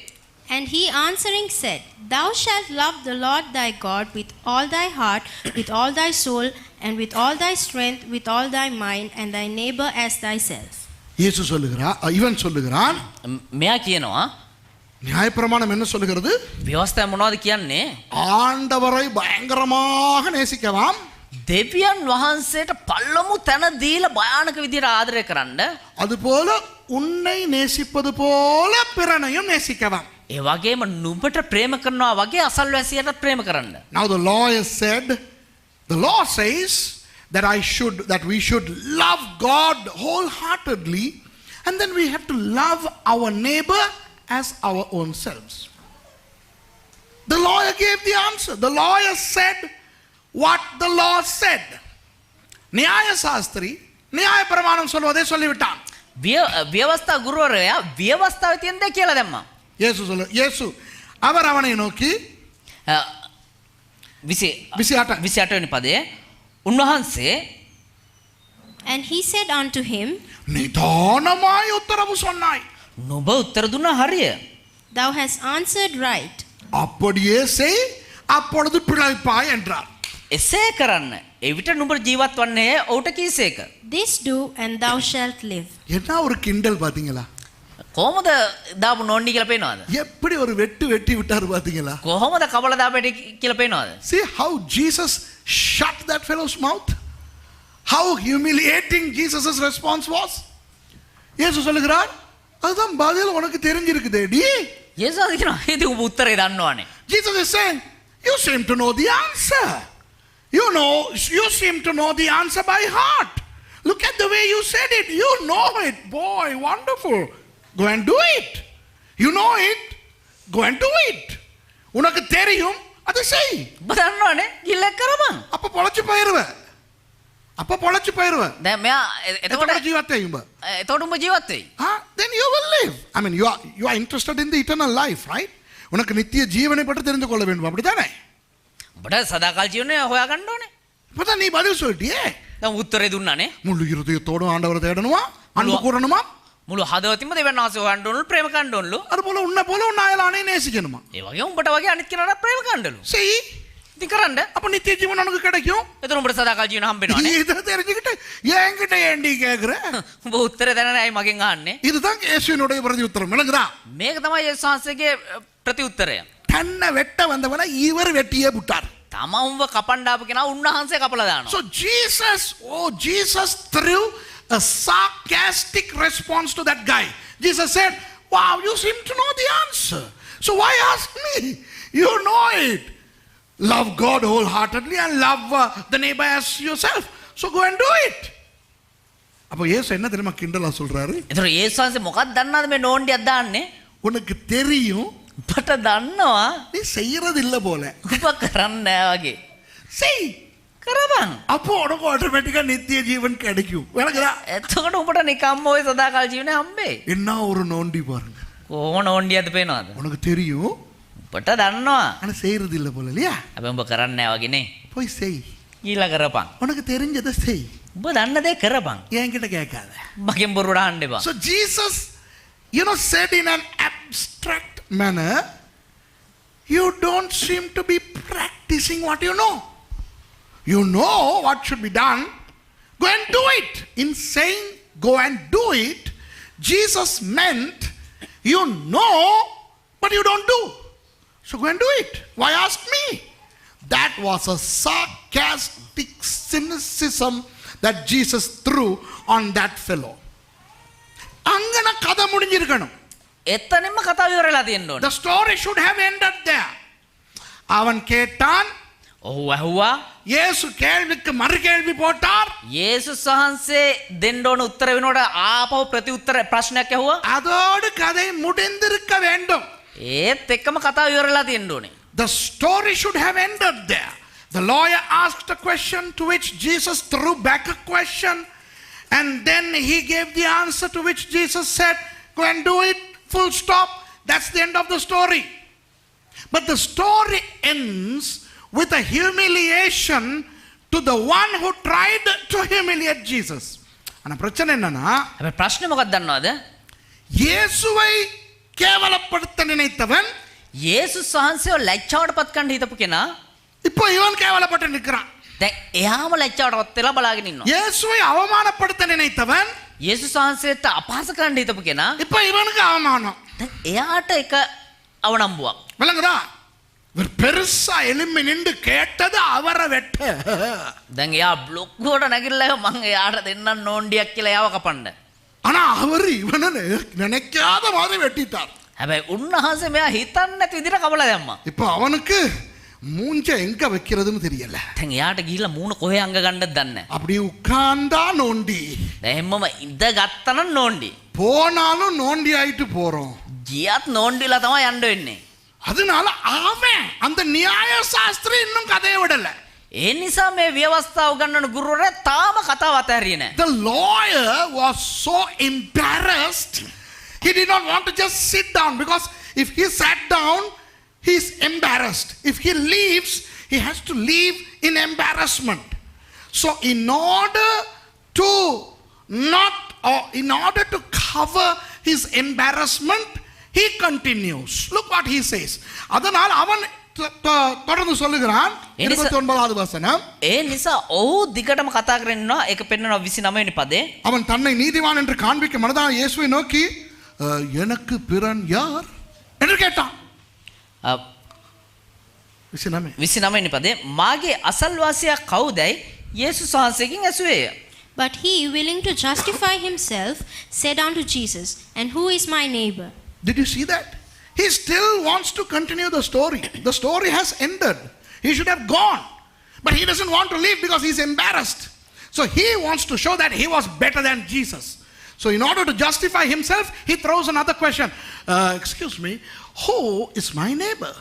And he answering said, Thou shalt love the Lord thy God with all thy heart, with all thy soul, and with all thy strength, with all thy mind, and thy neighbor as thyself. இயேசு சொல்லுகிறான், இவன் சொல்லுகிறான், මෙයා කියනවා நியாயப்பிரமாணம் என்ன சொல்லுகிறது? ව්‍යවස්ථාව මොනවද කියන්නේ? ஆண்டவரை பயங்கரமாக நேசிக்கலாம், දෙවියන් වහන්සේට පළමු තැන දීලා භයානක විදිහට ආදරය කරන්න, அதுபோல உன்னை நேசிப்பது போல பிறனையும் நேசிக்கலாம். ඒ වගේම නුඹට ප්‍රේම කරනවා වගේ අසල්වැසියට ප්‍රේම කරන්න. Now the lawyer said, the law says that we should love God wholeheartedly, and then we have to love our neighbor as our own selves. The lawyer gave the answer. The lawyer said what the law said. நியாய சாஸ்திரி நியாய பிரமாணம் சொல்வதை சொல்லிவிட்டான். ව්‍යවස්ථා ගුරුවරයා ව්‍යවස්ථාවේ තියෙන දේ කියලා දැම්මා. இயேசு அவர் அவனை நோக்கி 28 වෙනි පදයේ උන්වහන්සේ And he said unto him, நிதானமாய் உத்தரவு சொன்னாய். නුඹ උත්තර දුන්නා හරිය. Thou hast answered right. அப்படியே செய், அப்பொழுது பிழைப்பாய் என்றார். එසේ කරන්න. එවිට නුඹ ජීවත් වන්නේ ඔහුට කීසේක. This do, and thou shalt live. என்ன ஒரு கிண்டல் பாத்தீங்களா? කොහොමද දාපු නොණ්ඩි කියලා පේනවද? எப்படி ஒரு வெட்டு வெட்டி விட்டாரு பாத்தீங்களா? කොහොමද කබල දාපෙටි කියලා පේනවද? See how Jesus shut that fellow's mouth? How humiliating Jesus' response was? இயேசு சொல்லுகிறார், அதுதான் பதில் உனக்கு தெரிஞ்சிருக்குதேடி. යේසුස් කියනවා ඉතින් ඔබ උත්තරේ දන්නවනේ. Jesus is saying, you seem to know the answer. You seem to know the answer by heart. Look at the way you said it. You know it. Boy, wonderful. Go and do it. You know it. Go and do it. உனக்கு தெரியும், அதை செய். ඔබ දන්නවනේ ගිල්ල කරපන්. அப்ப பொழைச்சு போயிருவ. දැන් මෙයා එතකොට එතකොට ජීවත් වෙයිඹ. එතකොට උඹ ජීවත් වෙයි. Then you will live. I mean, you are interested in the eternal life, right? உனக்கு நித்திய ஜீவனை பற்றி தெரிந்து கொள்ள வேண்டும், அப்படிதானே? ඔබට සදාකාල ජීවනය හොයාගන්න ඕනේ. இப்பதான் நீ பதில் சொல்லிட்டியே. දැන් උත්තරේ දුන්නානේ. முழு இருதயத்தோடும் ஆண்டவரை தேடணுமா, அன்பு கூறணுமா, මුළු හදවතින්ම දෙවියන් වහන්සේ හොයන්න ඕනලු ප්‍රේම කරන්න ඕනලු. அது போல உன்னை போல உன் அயலானை நேசிக்கணுமா. ඒ වගේ උඹට වගේ අනිත් කෙනාට ප්‍රේම කරන්නලු. செய். ඉතින් කරන්න. அப்ப நித்திய ஜீவன் உனக்கு கிடைக்கும். එතන උඹට සදාකාල ජීවන හම්බෙනවනේ. இதை தெரிஞ்சுக்கிட்டு என்கிட்ட ஏண்டி கேக்குற? උඹ උත්තරේ දැනන අය මගෙන් අහන්නේ. இதுதான் இயேசுவினுடைய பிரதி உத்தரம். விளங்குதா? මේක තමයි යේසුස් වහන්සේගේ ප්‍රති උත්තරය. தன்னை வெட்ட வந்தவனை இவர் வெட்டியே விட்டார். තමන්ව කපන්න ආපු කෙනා උන්වහන්සේ කපලා දානවා. So Jesus threw a sarcastic response to that guy. Jesus said, wow, you seem to know the answer. So why ask me? You know it. Love God wholeheartedly and love the neighbor as yourself. So go and do it. அப்போ இயேசு என்ன தெரியுமா கிண்டலா சொல்றாரு? ඒතර යේසුස් වහන්සේ මොකක්ද දන්නවද මේ නෝන්ඩියක් දාන්නේ? உனக்கு தெரியும், ඔබට දන්නවා நீ செய்யறது இல்ல போல. ඔබ කරන්නේ නැහැ වගේ. செய். කරපන්. அப்போ உனக்கு ஆட்டோமேட்டிக்கா நித்திய ஜீவன் கிடைக்கும். விளங்குதா? එතකොට උඹට නිකම්ම ওই සදාකාල ජීවනය හම්බෙයි. என்ன ஒரு நோண்டி பாருங்க. කොහොම නෝන්ඩියක්ද පේනවද? உனக்கு தெரியும், ඔබට දන්නවා. ஆனா செய்யறது இல்ல போல இல்லையா? හැබැයි උඹ කරන්නේ නැහැ වගේනේ. போய் செய். ඊළඟ කරපන්. உனக்கு தெரிஞ்சதை செய். උඹ දන්න දේ කරපන්. என்கிட்ட கேட்காத. මගෙන් බොරුවට අහන්න එපා. So Jesus, said in an abstract manner, you don't seem to be practicing what you know. You know what should be done. Go and do it. In saying go and do it, Jesus meant you know, but you don't do. So go and do it. Why ask me? That was a sarcastic cynicism that Jesus threw on that fellow. அங்கன கதை முடிஞ்சிருக்கணும். එතනින්ම කතාව ඉවරලා තියෙන්න ඕනේ. The story should have ended there. அவன் கேட்டான், ඔහු ඇහුවා. இயேசு கேள்விக்கு மறு கேள்வி போட்டார். යේසුස් වහන්සේ දෙන්න ඕන උත්තර වෙනකොට ආපහු ප්‍රති උත්තර ප්‍රශ්නයක් ඇහුවා. அதோடு கதை முடிந்திருக்க வேண்டும். ඒත් එක්කම කතාව ඉවරලා තියෙන්න ඕනේ. The story should have ended there. The lawyer asked a question to which Jesus threw back a question, and then he gave the answer to which Jesus said, go and do it, full stop. That's the end of the story. But the story ends with a humiliation to the one who tried to humiliate Jesus. ஆனா பிரச்சனை என்னன்னா, හැබැයි ප්‍රශ්නේ මොකක්ද දන්නවද? இயேசுவை கேவலப்படுத்த நினைத்தவன் යේසුස් වහන්සේව ලැජ්ජාවට පත් කරන්න හිතපු කෙනා இப்போ இவன் கேவலப்பட்டு நிற்கிறான். දැන් එයාම ලැජ්ජාවට පත් වෙලා බලාගෙන ඉන්නවා. இயேசுவை அவமானப்படுத்த நினைத்தவன் යේසුස් වහන්සේට අපහාස කරන්න හිතපු කෙනා இப்போ இவனுக்கு அவமானம். දැන් එයාට එක අවනම්බුවක්. விளங்குதா? இவர் பெருசா எலும்பி நின்று கேட்டது அவரை வெட்ட. දැන් එයා බ්ලොක්වට නැගිටලා මං එයාට දෙන්නම් නෝන්ඩියක් කියලා එයාව කපන්න. ஆனா அவர் இவனை நினைக்காத மாதிரி வெட்டிட்டார். හැබැයි උන්වහන්සේ මෙයා හිතන්නේ නැති විදිහට කපලා දැම්මා. இப்போ அவனுக்கு மூஞ்ச எங்க வைக்கிறதுன்னு தெரியல. දැන් එයාට ගිහිල්ලා මූණ කොහේ අංග ගන්නද දන්නේ නැහැ. அப்படி உட்கார்ந்தா நோண்டி, දැන් හැමම ඉඳ ගත්තනම් නෝන්ඩි. போனாலும் நோண்டி ஆயிட்டு போறோம். ගියත් නෝන්ඩිලා තමයි යන්න වෙන්නේ. அதனால அவன் அந்த நியாய சாஸ்திரி இன்னும் கதையை விடல. ඒ නිසා මේ ව්‍යවස්ථාව ගන්නන ගුරුවරයා තාම කතාව අතහැරියේ නැහැ. The lawyer was so embarrassed. He did not want to just sit down, because if he sat down, he's embarrassed. If he leaves, he has to leave in embarrassment. So in order to cover his embarrassment, he continues. Look what he says. அதனால் அவன் தொடர்ந்து சொல்லுகிறான் 29வது வசனம். ඒ නිසා ඔහු දිගටම කතා කරගෙන ඉන්නවා. ඒක පෙන්වනවා 29 වෙනි පදේ. அவன் தன்னை நீதிமான் என்று காண்பிக்க மனதான இயேசுவை நோக்கி, எனக்கு பிறன் யார் என்று கேட்டான். 29 පදේ මාගේ අසල්වාසියා කවුදයි යේසුස් වහන්සේගෙන් ඇසුවේය. But he, willing to justify himself, said unto Jesus, And who is my neighbor? Did you see that? He still wants to continue the story. The story has ended. He should have gone. But he doesn't want to leave because he's embarrassed. So he wants to show that he was better than Jesus. So in order to justify himself, he throws another question. Excuse me, who is my neighbor?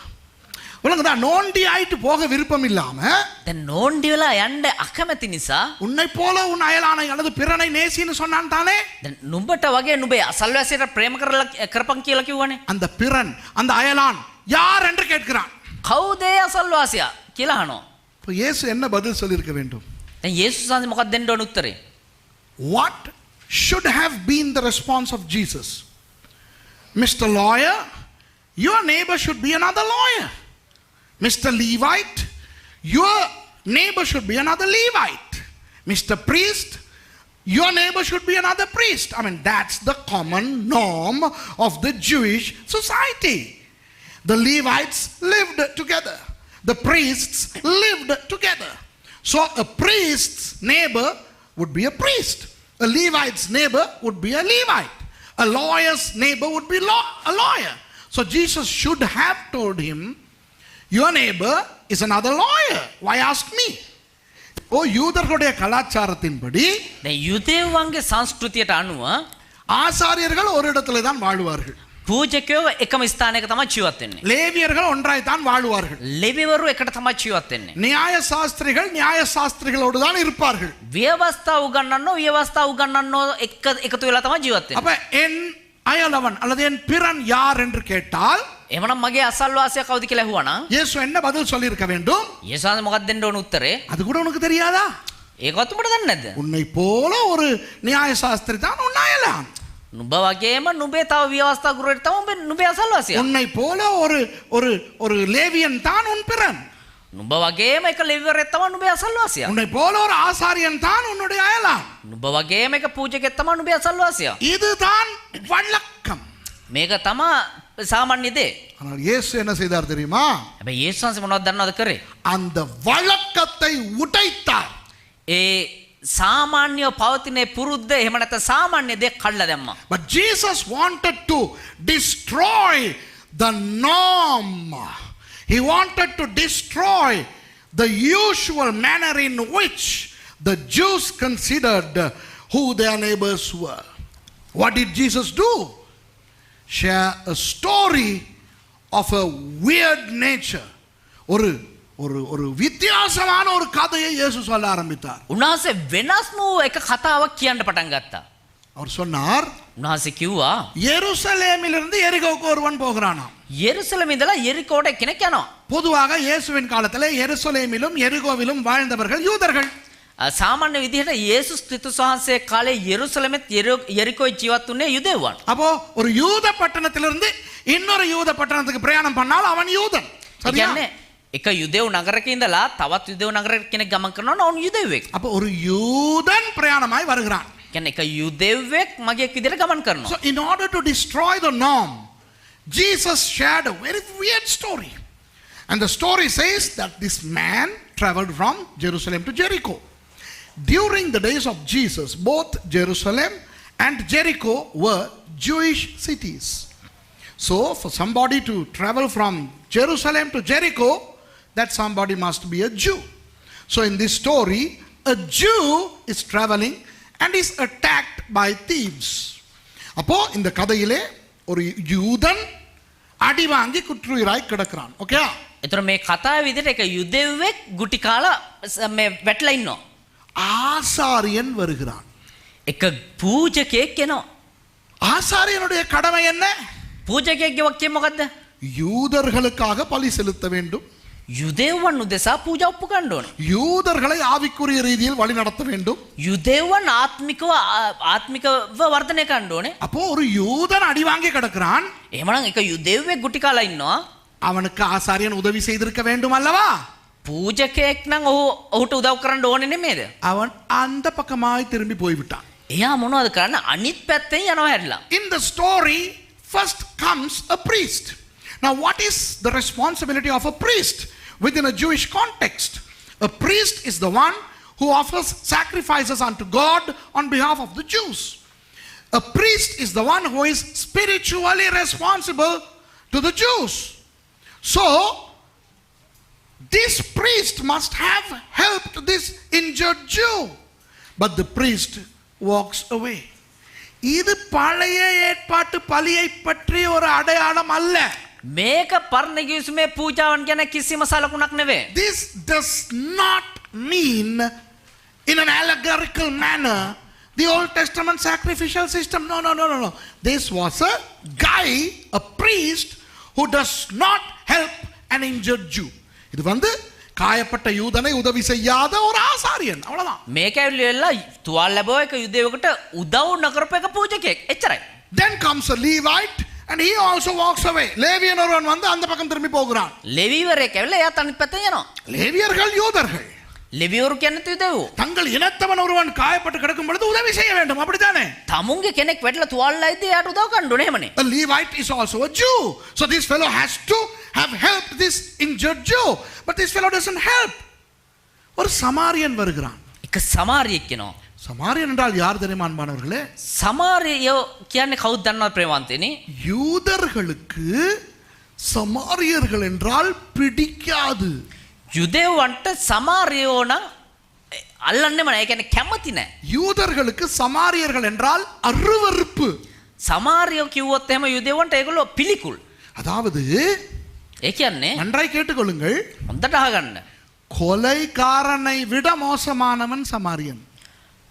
உனக்கு தான் நோண்டி ஆயிட்டு போக விருப்பம் இல்லாம දැන් නෝන්ඩි වෙලා යන්න අකමැති නිසා உன்னை போல உன் அயலானை அல்லது பிறனை நேசின்னு சொன்னான் தானே. දැන් නුඹට වගේ නුඹේ අසල්වාසියට ප්‍රේම කරපන් කියලා කිව්වනේ. அந்த பிறன் அந்த அயலான் யார் என்று கேட்கிறான். කවුද ඒ අසල්වාසියා කියලා අහනවා. இப்போ இயேசு என்ன பதில் சொல்லியிருக்க வேண்டும்? දැන් යේසුස් වහන්සේ මොකක්ද දෙන්න ඕන උත්තරේ? What should have been the response of Jesus? Mr. Lawyer, your neighbor should be another lawyer. Mr. Levite, your neighbor should be another Levite. Mr. Priest, your neighbor should be another priest. I mean, that's the common norm of the Jewish society. The Levites lived together. The priests lived together. So a priest's neighbor would be a priest. A Levite's neighbor would be a Levite. A lawyer's neighbor would be a lawyer. So Jesus should have told him, your neighbor is another lawyer. Why ask me? யூதர்களுடைய கலாச்சாரத்தின்படி දැන් යුදෙව්වන්ගේ සංස්කෘතියට අනුව ஆசாரியர்கள் ஒரு இடத்துல தான் வாழ்வார்கள். පූජකයෝ එකම ස්ථානයක තමයි ජීවත් වෙන්නේ. லேவியர்கள் ஒன்றாய் தான் வாழ்வார்கள். ලෙවිවරු එකට තමයි ජීවත් වෙන්නේ. நியாய சாஸ்திரிகள் நியாய சாஸ்திரிகளோடு தான் இருப்பார்கள். ව්‍යවස්ථා උගන්වන්නෝ එකතු වෙලා තමයි ජීවත් වෙන්නේ. அப்ப என் அயலவன் அல்லது என் பிறன் யார் என்று கேட்டால் එහෙමනම් මගේ අසල්වාසියා කවුද කියලා ඇහුවනම් இயேசு என்ன பதில் சொல்லி இருக்க வேண்டும்? යේසුස් වහන්සේ මොකක්ද දෙන්න ඕන උත්තරේ? அது கூட உனக்கு தெரியாதா? ඒකවත් උඹට දන්නේ නැද්ද? உன்னை போல ஒரு நியாய சாஸ்திரி தான் உன் அயலான். නුඹ වගේම නුඹේ තව ව්‍යවස්ථා ගුරුවරයෙක් තමයි නුඹේ අසල්වාසියා. உன்னை போல ஒரு லேவியன் தான் உன் பிறன். නුඹ වගේම එක ලෙවිවරයෙක් තමයි නුඹේ අසල්වාසියා. உன்னை போல ஒரு ஆசாரியன் தான் உன்னுடைய அயலான். නුඹ වගේම එක පූජකයෙක් තමයි නුඹේ අසල්වාසියා. இதுதான் வழக்கம். මේක තමයි සාමාන්‍ය දේ. ஆனால் இயேசு என்ன செய்தார் தெரியுமா? හැබැයි යේසුස් වහන්සේ මොනවද දන්නවද කරේ? அந்த வழக்கத்தை உடைத்தார். ඒ සාමාන්‍යව පවතින පුරුද්ද එහෙම නැත්නම් සාමාන්‍ය දේ කඩලා දැම්මා. But Jesus wanted to destroy the norm. He wanted to destroy the usual manner in which the Jews considered who their neighbors were. What did Jesus do? Share a story of a weird nature. ஒரு வித்தியாசமான ஒரு கதையை இயேசு சொல்ல ஆரம்பித்தார். උන්වහන්සේ වෙනස් වූ එක කතාවක් කියන්න පටන් ගත්තා. அவர் சொன்னார், උන්වහන්සේ කිව්වා எருசலேமிலிருந்து எரிகோவுக்கு ஒருவன் போகிறானாம். යෙරුසලම ඉඳලා යෙරිකෝට කෙනෙක් යනවා. பொதுவாக இயேசுவின் காலத்தில் எருசலேமிலும் எரிகோவிலும் வாழ்ந்தவர்கள் யூதர்கள். සාමාන්‍ය විදිහට යේසුස් ක්‍රිස්තුස් වහන්සේ කාලේ යෙරුසලමෙත් යෙරිකෝයි ජීවත් වුණේ යුදෙව්වන්. அப்போ ஒரு யூத பட்டணத்திலிருந்து இன்னொரு யூத பட்டணத்துக்கு பிரயாணம் பண்ணால் அவன் யூதன். சரியா? කියන්නේ එක යුදෙව් නගරයක ඉඳලා තවත් යුදෙව් නගරයකට කෙනෙක් ගමන් කරනවා නම් ඔවුන් යුදෙව්වෙක්. அப்போ ஒரு யூதன் பிரயாணமாய் வருகிறான். කියන්නේ එක යුදෙව්වෙක් මගේක් විදිහට ගමන් කරනවා. So in order to destroy the norm, Jesus shared a very weird story. And the story says that this man traveled from Jerusalem to Jericho. During the days of Jesus, both Jerusalem and Jericho were Jewish cities. So for somebody to travel from Jerusalem to Jericho, that somebody must be a Jew. So in this story, a Jew is traveling and is attacked by thieves. அப்போ இந்த கதையிலே ஒரு யூதன் அடி வாங்கி குற்றுயிராய் கிடக்கிறான். Okay? එතකොට මේ කතාවේ විදිහට එක යුදෙව්වෙක් ගුටි කාලා මේ වැටලා ඉන්නවා. ஆசாரியன் வருகிறான். එක පූජකයෙක් එනවා. ஆசாரியனுடைய கடமை என்ன? පූජකයෙක්ගේ වක්කය මොකද්ද? யூதர்களுக்காக பலி செலுத்த வேண்டும். යුදෙව්වන් උදෙසා පූජා ඔප්පු ගන්න ඕනේ. யூதர்களை ஆவிக்குரிய ரீதியில் வழி நடத்த வேண்டும். යුදෙව්වන් ආත්මිකව වර්ධනය කරන්න ඕනේ. அப்போ ஒரு யூதன் அடி வாங்கி கிடக்கிறான். එහෙමනම් එක යුදෙව්වෙක් ගුටි කාලා ඉන්නවා. அவனுக்கு ஆசாரியன் உதவி செய்திருக்க வேண்டும் அல்லவா? පූජකයෙක් නම් ඔහුට උදව් කරන්න ඕනේ නෙමෙයිද? அவன் அந்த பக்கமாய் திரும்பி போய்விட்டான். එයා මොනවද කරන්නේ? අනිත් පැත්තෙන් යනවා හැරිලා. In the story, first comes a priest. Now, what is the responsibility of a priest within a Jewish context? A priest is the one who offers sacrifices unto God on behalf of the Jews. A priest is the one who is spiritually responsible to the Jews. So, this priest must have helped this injured Jew. But the priest walks away. இது பழைய ஏற்பாட்டு பலியை பற்றி ஒரு அடையாளம் அல்ல. මේක පරණ ගිවිසුමේ පූජාවන් ගැන කිසිම සලකුණක් නෙවෙයි. This does not mean in an allegorical manner the Old Testament sacrificial system. No. This was a guy, a priest who does not help an injured Jew. இது வந்து காயப்பட்ட யூதனை உதவி செய்யாத ஒரு ஆசாரியன். அவ்வளவுதான். මේක ඇවිල්ලා තුවාල ලැබුව එක යුදෙවකට උදව් නොකරපු එක පූජකයෙක්. එච්චරයි. Then comes a Levite and he also walks away. லேவியன் ஒருவன் வந்து அந்த பக்கம் திரும்பி போகிறான். ලෙවිවරයෙක් ඇවිල්ලා එයා අනිත් පැත්තෙන් යනවා. லேவியர்கள் யூதர்கள். ලෙවිවරු කියන්නේ යුදෙවෝ. தங்கள் இனத்தவன் ஒருவன் காயப்பட்டு கிடக்கும் பொழுது உதவி செய்ய வேண்டும். அப்படிதானே? තමුන්ගේ කෙනෙක් වැටලා තුවාලලා ඉද්දී එයාට උදව් කරන්න ඕනේ එහෙමනේ. A Levite is also a Jew. So this fellow has to have helped this injured Jew. But this fellow doesn't help. ஒரு சமாரியன் வருகிறான். එක සමාරියෙක් කෙනවා. சமாரியன் என்றால் யார் தெரியுமா அன்பானவர்களே? සමාරියෝ කියන්නේ කවුද දන්නවද ප්‍රේමවන්තේනි? யூதர்களுக்கு சமாரியர்கள் என்றால் பிடிக்காது. යුදෙව්වන්ට සමාරියෝ නම් අල්ලන්නෙම නෑ. ඒ කියන්නේ කැමති නෑ. யூதர்களுக்கு சமாரியர்கள் என்றால் அருவருப்பு. සමාරියෝ කිව්වොත් එහෙම යුදෙව්වන්ට ඒගොල්ලෝ පිළිකුල්. அதாவது ඒ කියන්නේ நன்றாய் கேட்டுக்கொள்ளுங்கள், හොඳට අහගන්න. கொலைகாரனை விட மோசமானவன் சமாரியன்.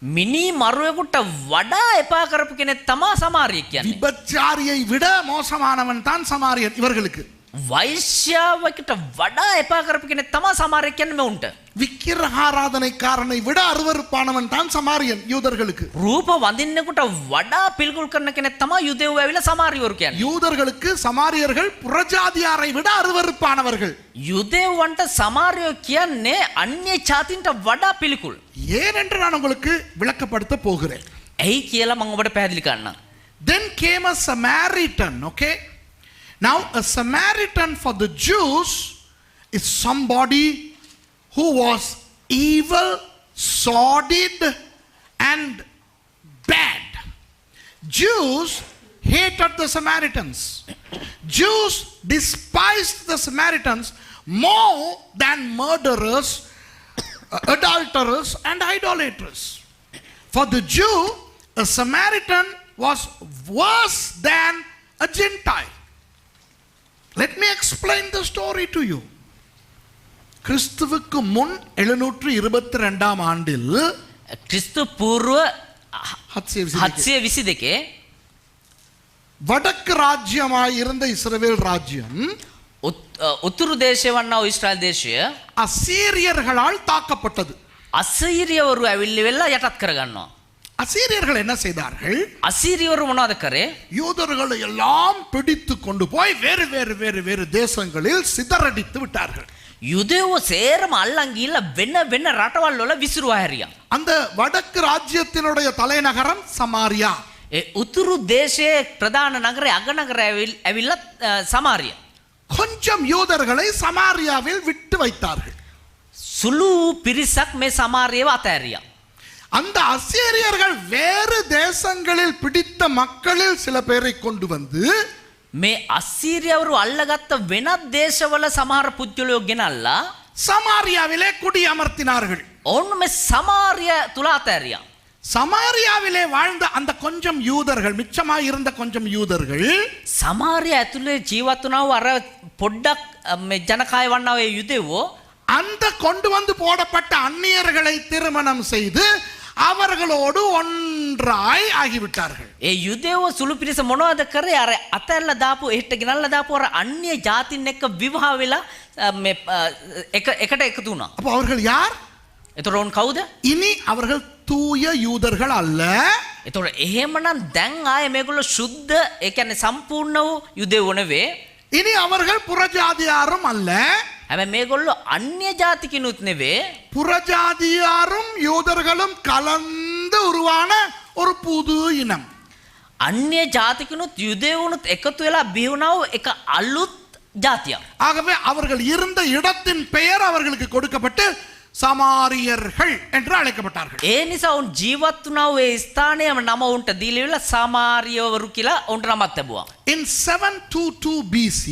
මිනි මරුවෙකුට වඩා එපා කරපු කෙනෙක් තමා සමාරියෙක් කියන්නේ. விபச்சாரியை விட மோசமானவன் தான் சமாரியன் இவர்களுக்கு. වෛශ්‍යාවකට වඩා එපා කරපු කෙනෙක් තමා සමාරියෙක් කියන්නේ මෙවුන්ට. விக்கிரகாராதனைக்காரனை விட அருவருப்பானவன் தான் சமாரியன் யூதர்களுக்கு. රූප වඳින්නෙකුට වඩා පිළිකුල් කරන කෙනෙක් තමා යුදෙව්ව ඇවිල්ලා සමාරියවරු කියන්නේ. யூதர்களுக்கு சமாரியர்கள் புறஜாதியாரை விட அருவருப்பானவர்கள். යුදෙව්වන්ට සමාරියෝ කියන්නේ අන්‍ය ජාතින්ට වඩා පිළිකුල්. ஏன் என்று நான் உங்களுக்கு விளக்கப்படுத்த போகிறேன். ඇයි කියලා මම ඔබට පැහැදිලි කරන්නම්. Then came a Samaritan, okay? Now a Samaritan for the Jews is somebody who was evil, sordid and bad. Jews hated the Samaritans. Jews despised the Samaritans more than murderers, adulterers and idolaters. For the Jew, a Samaritan was worse than a Gentile. Let me explain the story to you. கிறிஸ்துவுக்கு முன் 722 ஆண்டில் ක්‍රිස්තු පූර්ව 722 வடக்கு ராஜ்யமாய் இருந்த இஸ்ரவேல் ராஜ்யம் උතුරු දේශය වන්නා වූ ඊශ්‍රායල් දේශය அசீரியர்களால் தாக்கப்பட்டது. අසීරියවරු ඇවිල්ලා යටත් කරගන්නවා. அசீரியர்கள் என்ன செய்தார்கள்? අසීරියවරු මොනවද කරේ? யூதர்களை எல்லாம் பிடித்து கொண்டு போய் வேறு வேறு வேறு வேறு தேசங்களில் சிதறடித்து விட்டார்கள். යුදෙව්ව සේරම අල්ලන් ගිහිල්ලා වෙන වෙන රටවල් වල විසිරුවා හැරියා. அந்த வடக்கு ராஜ்யத்தினுடைய தலைநகரம் சமாரியா. ඒ උතුරු දේශයේ ප්‍රධාන නගරය අගනගරය ඇවිල්ලා සමාරියා. கொஞ்சம் யூதர்களை சமாரியாவில் விட்டு வைத்தார்கள். සුළු පිරිසක් මේ සමාරියව අතෑරියා. அந்த அசீரியர்கள் வேறு தேசங்களில் பிடித்த மக்களில் சில பேரை கொண்டு வந்து මේ අසීරියවරු අල්ලගත්ත වෙනත් දේශවල සමහර පුද්ගලයෝ ගෙනල්ලා சமாரியாவிலே குடியமர்த்தினார்கள். ඔවුන් මේ සමාරිය තුල අතෑරියා. சமாரியாவிலே வாழ்ந்த அந்த கொஞ்சம் யூதர்கள், மிச்சமாய் இருந்த கொஞ்சம் யூதர்கள் සමාරිය ඇතුලේ ජීවත් වුණා වූ අර පොඩ්ඩක් මේ ජනකාය වන්නා වූ යුදෙව්වෝ அந்த கொண்டு வந்து போடப்பட்ட அந்நியர்களை திருமணம் செய்து அவர்களோடு ஒன்றாய் ஆகிவிட்டார்கள். ඒ යුදෙව්ව සුළු පිරිස මොනවද කරේ? අර අතැල්ලා දාපු එහෙට ගෙනල්ලා දාපු අර අන්‍ය ජාතින් එක්ක විවාහ වෙලා මේ එකට එකතු වුණා. அப்ப அவர்கள் யார்? එතකොට උන් කවුද? இனி அவர்கள் தூய யூதர்கள் அல்ல. එතකොට එහෙමනම් දැන් ආයේ මේගොල්ලෝ සුද්ධ ඒ කියන්නේ සම්පූර්ණ වූ යුදෙව්ව නෙවෙයි. இனி அவர்கள் புறஜாதியாரும் அல்ல. හැබැයි මේගොල්ලෝ අන්‍ය ජාතිකිනුත් නෙවෙයි. புறஜாதியாரும் யூதர்களும் கலந்து உருவான ஒரு புது இனம். අන්‍ය ජාතිකනුත් යුදෙවුනුත් එකතු වෙලා බිහුණව එක අලුත් ජාතියක්. ஆகவே அவர்கள் இருந்த இடத்தின் பெயர் அவர்களுக்கு கொடுக்கப்பட்டு சமாரியர்கள் என்று அழைக்கப்பட்டார்கள். ඒ නිසා උන් ජීවත් වුණා ඒ ස්ථානයේම නම උන්ට දීලා සමාරියවරු කියලා උන්ට නමක් ලැබුවා. In 722 BC,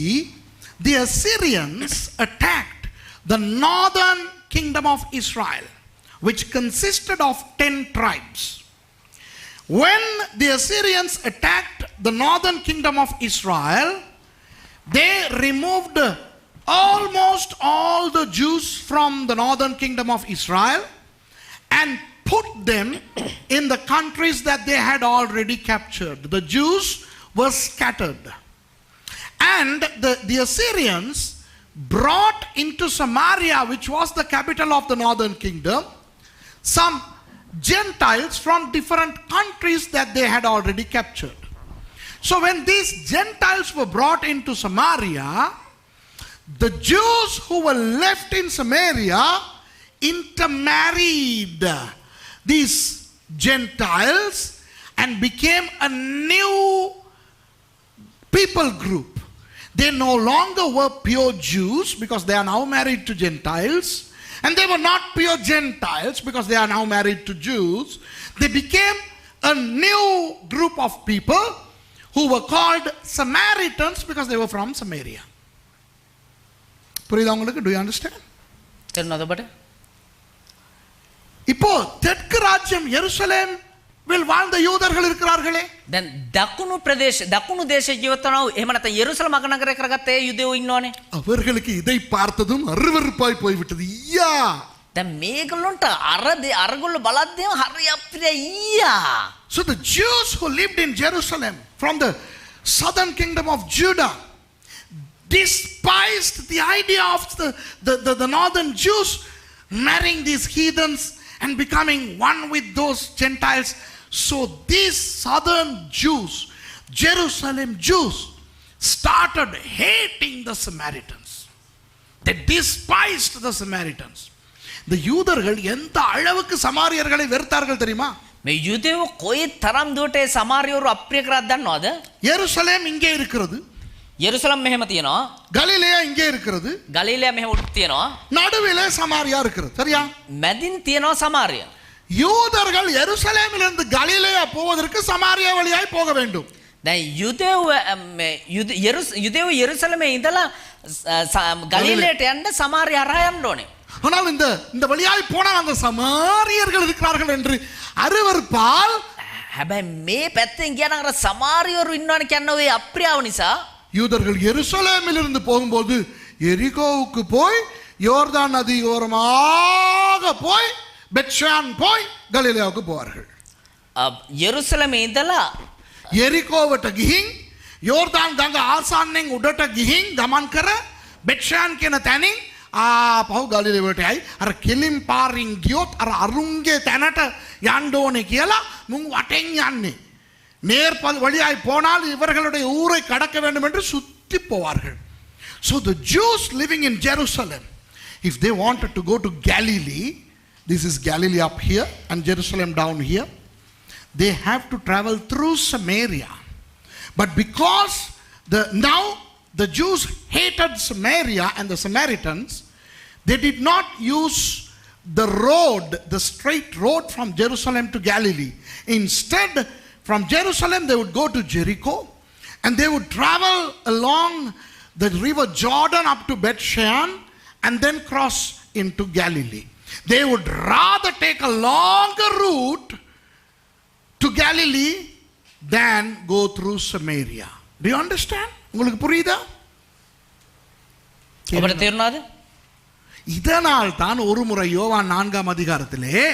the Assyrians attacked the northern kingdom of Israel, which consisted of 10 tribes. When the Assyrians attacked the northern kingdom of Israel, they removed almost all the Jews from the northern kingdom of Israel and put them in the countries that they had already captured. The Jews were scattered. And the Assyrians brought into Samaria, which was the capital of the northern kingdom, some Gentiles from different countries that they had already captured. So when these Gentiles were brought into Samaria, the Jews who were left in Samaria intermarried these Gentiles and became a new people group. They no longer were pure Jews because they are now married to Gentiles, and they were not pure Gentiles because they are now married to Jews. They became a new group of people who were called Samaritans because they were from Samaria. புரியுதா உங்களுக்கு? Do you understand? තේරුණාද ඔබට? இப்போ தெற்கு ராஜ்யம் எருசலேம் will வாழ்ந்த யூதர்கள் இருக்கிறார்களே. දැන් දකුණු දේශ ජීවතනව එහෙම නැත්නම් යෙරුසලම අගනගරය කරගත්තේ යුදෙවෝ ඉන්නවනේ. அவர்களுக்கு இதை பார்த்ததும் அருவருப்பாய் போய்விட்டது. ஐயா! දැන් මේගොල්ලන්ට අරගොල්ලෝ බලද්දීම හරි අප්‍රිය ඊයා. So the Jews who lived in Jerusalem from the southern kingdom of Judah despised the idea of the northern Jews marrying these heathens and becoming one with those Gentiles. So these southern Jews, Jerusalem Jews, started hating the Samaritans. They despised the Samaritans. The யூதர்கள் எந்த அளவுக்கு சமாரியர்களை வெறுத்தார்கள் தெரியுமா? මේ යුදෙවෝ කොයි තරම් දුරට සමාරියවරු අප්‍රිය කරාද දන්නවද? எருசலேம் இங்கே இருக்கிறது. යෙරුසලම් මෙහෙම තියෙනවා. கலிலேயா இங்கே இருக்கிறது. ගලිලයා මෙහෙම උඩ තියෙනවා. நடுவிலே சமாரியா இருக்கிறது. சரியா? මැදින් තියෙනවා සමාරිය. யூதர்கள் எருசலேமிலிருந்து கலிலேயா போவதற்கு சமாரியா வழியாய் போக வேண்டும். දැන් යුදෙවෝ යෙරුසලමේ ඉඳලා ගලිලයට යන්න සමාරිය හරහා යන්න ඕනේ. ஆனால் இந்த வழியாய் போனால் அந்த சமாரியர்கள் இருக்கிறார்கள் என்று அருவருப்பால் හැබැයි මේ පැත්තෙන් ගියා නම් අර සමාරියවරු ඉන්නවනේ කියන්නේ ඔය අප්‍රියාව නිසා யூதர்கள் எருசலேமிலிருந்து போகும்போது எரிகோவுக்கு போய் யோர்தான் நதி ஓரமாக போய் பெத்ஷான் போய் கலிலேயாவுக்கு போவார்கள். යෙරුසලමේ ඉඳලා එරිකෝවට ගිහින් යෝර්දාන් ගඟ ආසන්නයෙන් උඩට ගිහින් ගමන් කර බෙත්ෂාන් කියන තැනින් ආපහු ගලිලේවට යයි. අර කෙලින් පාරින් ගියොත් අර අරුන්ගේ තැනට යන්න ඕනේ කියලා මුන් වටෙන් යන්නේ. நேர் வழியாய் போனால் இவர்களுடைய ஊரை கடக்க வேண்டும் என்று சுத்தி போவார்கள். So the Jews living in Jerusalem, if they wanted to go to Galilee, this is Galilee up here and Jerusalem down here, they have to travel through Samaria. But because now the Jews hated Samaria and the Samaritans, they did not use the road, the straight road from Jerusalem to Galilee. Instead, from Jerusalem they would go to Jericho and they would travel along the river Jordan up to Bethshean and then cross into Galilee. They would rather take a longer route to Galilee than go through Samaria. Do you understand? உங்களுக்கு புரியுதா? ඔබට තේරුණාද? இதனால் தான் ஒரு முறை யோவான் 4ஆம் அதிகாரத்திலே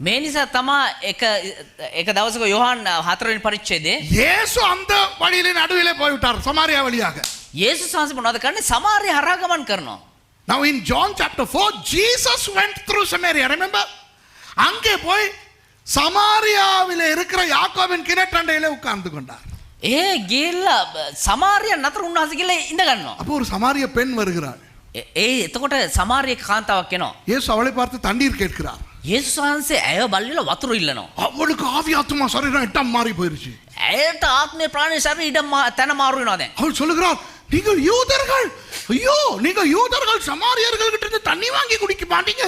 මේ නිසා තමා එක දවසක යොහන් 4 වෙනි පරිච්ඡේදයේ இயேசு அந்த வழியிலே நடுவிலே போய் விட்டார் சமாரியா வழியாக. යේසුස් වහන්සේ මොනවද කරන්නේ? සමාරිය හරහා ගමන් කරනවා. Now in John chapter 4 Jesus went through Samaria. Remember? அங்கே போய் சமாரியாவிலே இருக்கிற யாக்கோபின் கிணற்றண்டையிலே உட்கார்ந்து கொண்டார். ඒ ගිහිල්ලා සමාරිය නතර උන්වහන්සේ ගිහලා ඉඳ ගන්නවා. அப்போ ஒரு சமாரிய பெண் வருகிறாள். එතකොට සමාරිය කාන්තාවක් එනවා. இயேசு அவளை பார்த்து தண்ணீர் கேட்கிறார். යේසුස් වහන්සේ ඇය බලලා වතුර ඉල්ලනවා. அவளுக்கு ஆவி ஆத்மா சரீரம் எட்டம் மாறி போயிருச்சு. ඇයට ආත්මය ප්‍රාණය ශරීරය ඉඩම් තැන මාරු වෙනවා දැන්. அவள் சொல்லுகிறாள், நீங்கள் யூதர்கள், ஐயோ நீங்க யூதர்கள் சமாரியர்கள் கிட்ட இருந்து தண்ணி வாங்கி குடிக்க மாட்டீங்க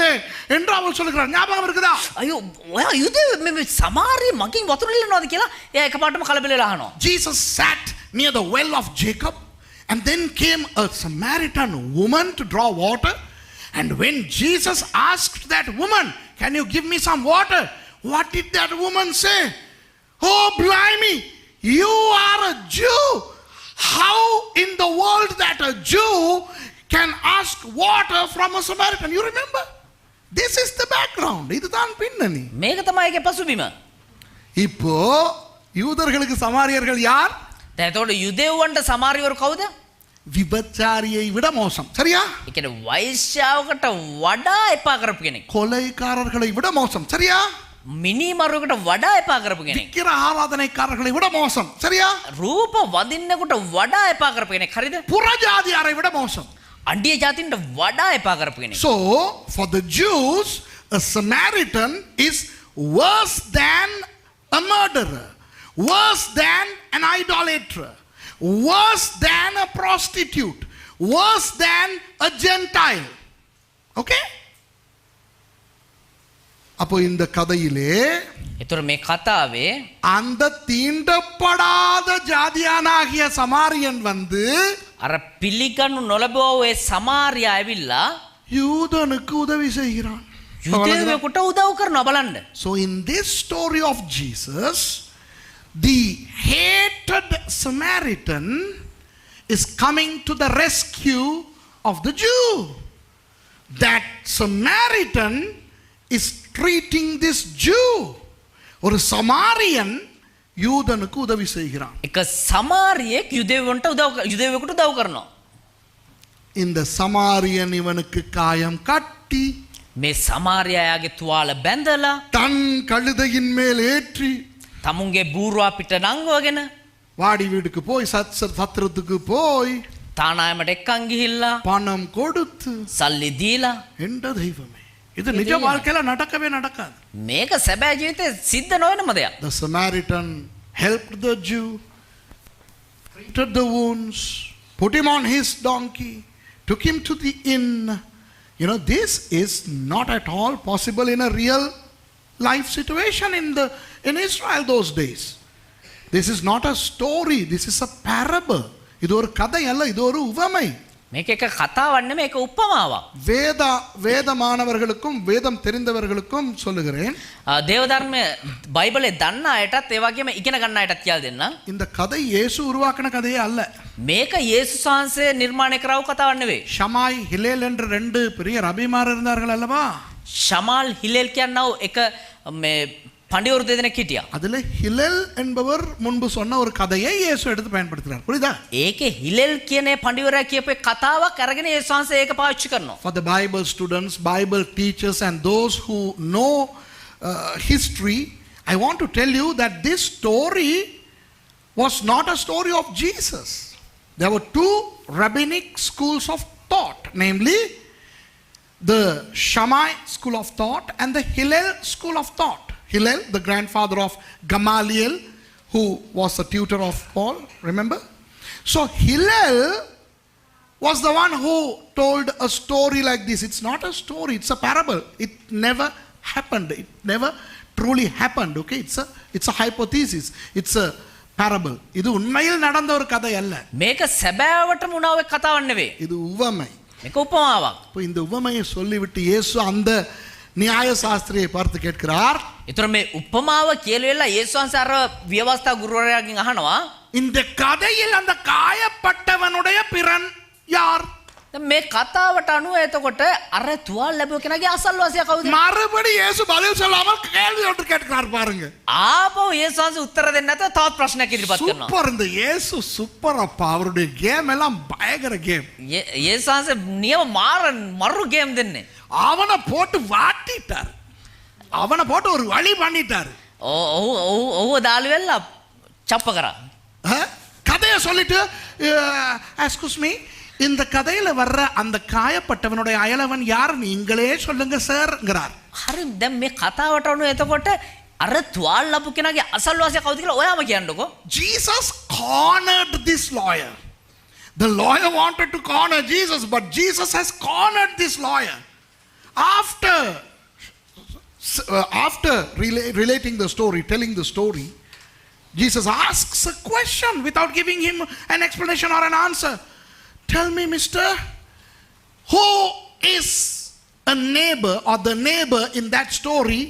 என்று அவள் சொல்லுகிறாள். ஞாபகம் இருக்குதா? අයියෝ ඔයා යුද මේ සමාරිය මගින් වතුර ඉල්ලනවාද කියලා එයා එකපාරටම කලබලලා අහනවා. Jesus sat near the well of Jacob, and then came a Samaritan woman to draw water. And when Jesus asked that woman, can you give me some water? What did that woman say? Oh, blimey, you are a Jew. How in the world that a Jew can ask water from a Samaritan? You remember? This is the background. இதுதான் பின்னணி. මේක තමයි ඒකේ පසුබිම. இப்போ யூதர்களுக்கு சமாரியர்கள் யார்? දැන් එතකොට යුදෙව්වන්ට සමාරියවරු කවුද? விபச்சாரியை விட மோசம். சரியா? ඒ කියන්නේ වෛශ්‍යාවකට වඩා එපා කරපු කෙනෙක්. கொலைக்காரர்களை விட மோசம். சரியா? මිනිමරුවකට වඩා එපා කරපු කෙනෙක්. விக்கிர ஆராதனைக்காரர்களை விட மோசம். சரியா? රූප වදින්නකට වඩා එපා කරපු කෙනෙක්. හරිද? புறஜாதியாரை விட மோசம். අන්‍ය ජාතින්ට වඩා එපා කරපු කෙනෙක්. So for the Jews, a Samaritan is worse than a murderer, worse than an idolater, worse than a prostitute, worse than a Gentile. Okay? அப்போ இந்த கதையிலே ඒතර මේ කතාවේ அந்த தீண்டப்படாத ஜாதியானாகிய சமாரியன் வந்து අර පිළිගන්නු නොලබව ඒ සමාරියා ඇවිල්ලා யூதனுக்கு உதவி செய்கிறான். යුදෙව්වෙකුට උදව් කරනවා බලන්න. So in this story of Jesus, the hated Samaritan is coming to the rescue of the Jew. That Samaritan is treating this Jew. ஒரு சமாரியன் யூதனுக்கு உதவி செய்கிறான். එක සමාරියෙක් යුදෙව්වෙකුට උදව් කරනවා. இந்த சமாரியன் இவனுக்கு காயம் கட்டி මේ සමාරියාගේ තුවාල බැඳලා தன் கழுதையின் மேல் ஏற்றி තමුන්ගේ බූරුවා පිට නංගවගෙන வாடி வீடுக்கு போய் சத்திரத்துக்கு போய் තානායමට එක්කන් ගිහිල්ලා பணம் கொடுத்து සල්ලි දීලා என்ற தெய்வமே, இது நிஜ வாழ்க்கையில நடக்கவே நடக்காது. මේක සැබෑ ජීවිතේ සිද්ධ නොවනම දෙයක්. The Samaritan helped the Jew, treated the wounds, put him on his donkey, took him to the inn. You know, this is not at all possible in a real life situation in Israel those days. This is not a story, this is a parable. இது ஒரு கதை அல்ல, இது ஒரு உவமை. මේක එක කතාවක් නෙමෙයි, මේක උපමාවක්. வேதமானவர்களுக்கும் வேதம் தெரிந்தவர்களுக்கும் சொல்லுகிறேன், දේව ධර්මයේ බයිබලේ දන්න අයටත් ඒ වගේම ඉගෙන ගන්න අයටත් කියලා දෙන්න. இந்த கதை இயேசு உருவாக்கின கதையே அல்ல. මේක යේසුස් වහන්සේ නිර්මාණය කරව කතාවක් නෙවෙයි. ஷமாய் ஹிலேல் என்ற ரெண்டு பெரிய ரபிமார் இருந்தார்கள் அல்லவா? ஷமால் ஹிலேல் කියනව එක මේ பண்டிவரு දෙදෙනෙක් හිටියා. அதுல ஹிலேல் என்பவர் முன்பு சொன்ன ஒரு கதையை இயேசு எடுத்து பயன்படுத்துறார். புரியுதா? ඒකේ හිලෙල් කියන පඬිවරයා කියපේ කතාවක් අරගෙන යේසුස් වහන්සේ ඒක පාවිච්චි කරනවා. For the Bible students, Bible teachers and those who know history, I want to tell you that this story was not a story of Jesus. There were two rabbinic schools of thought, namely the Shammai school of thought and the Hillel school of thought. Hillel, the grandfather of Gamaliel, who was the tutor of Paul, remember? So Hillel was the one who told a story like this. It's not a story, it's a parable. It never happened. It never truly happened, okay? It's a hypothesis. It's a parable. இது உண்மையில் நடந்த ஒரு கதை அல்ல. මේක සැබෑවටම වුණා ඔය කතාවක් නෙවෙයි. இது உவமை. මේක උපමාවක්. இப்போ இந்த உவமையை சொல்லிவிட்டு இயேசு அந்த நியாய சாஸ்திரியை பார்த்து கேட்கிறார். ඒතර මේ උපමාව කියලා යේසුස් වහන්සේ අර ව්‍යවස්ථා ගුරුවරයාගෙන් අහනවා, இந்த கதையில் அந்த காயப்பட்டவனுடைய பிறன் யார்? දැන් මේ කතාවට අනුව එතකොට අර තුවාල ලැබුව කෙනාගේ අසල්වාසියා කවුද? மறுபடி இயேசு பதில் சொல்லாமல் கேள்வி ஒன்று கேட்கிறார் பாருங்க. ආපහු යේසුස් වහන්සේ උත්තර දෙන්නේ නැතුව තවත් ප්‍රශ්නයක් ඉදිරිපත් කරනවා. சூப்பர், இந்த இயேசு சூப்பர் அப்பா. அவருடைய கேம் எல்லாம் பயங்கர கேம். යේසුස් වහන්සේ නියම මරු ගේම් දෙන්නේ. அவனை போட்டு வாட்டிட்டார், அவனை போட்டு ஒரு வழி பண்ணிட்டார். ඔව් දාලු වෙලා චප්ප කරා. கதையை சொல்லிட்டு எக்ஸ்கியூஸ் மீ, இந்த கதையில வர்ற அந்த காயப்பட்டவனுடைய அயலவன் யார் நீங்களே சொல்லுங்க சார்ங்கிறார். හරි දැන් මේ කතාවට අනුව එතකොට අර තුවාල ලැබු කෙනාගේ අසල්වාසියා කවුද කියලා ඔයාම කියන්නකෝ. Jesus cornered this lawyer. The lawyer wanted to corner Jesus, but Jesus has cornered this lawyer. After relating the story, telling the story, Jesus asks a question without giving him an explanation or an answer. Tell me, mister, who is a neighbor or the neighbor in that story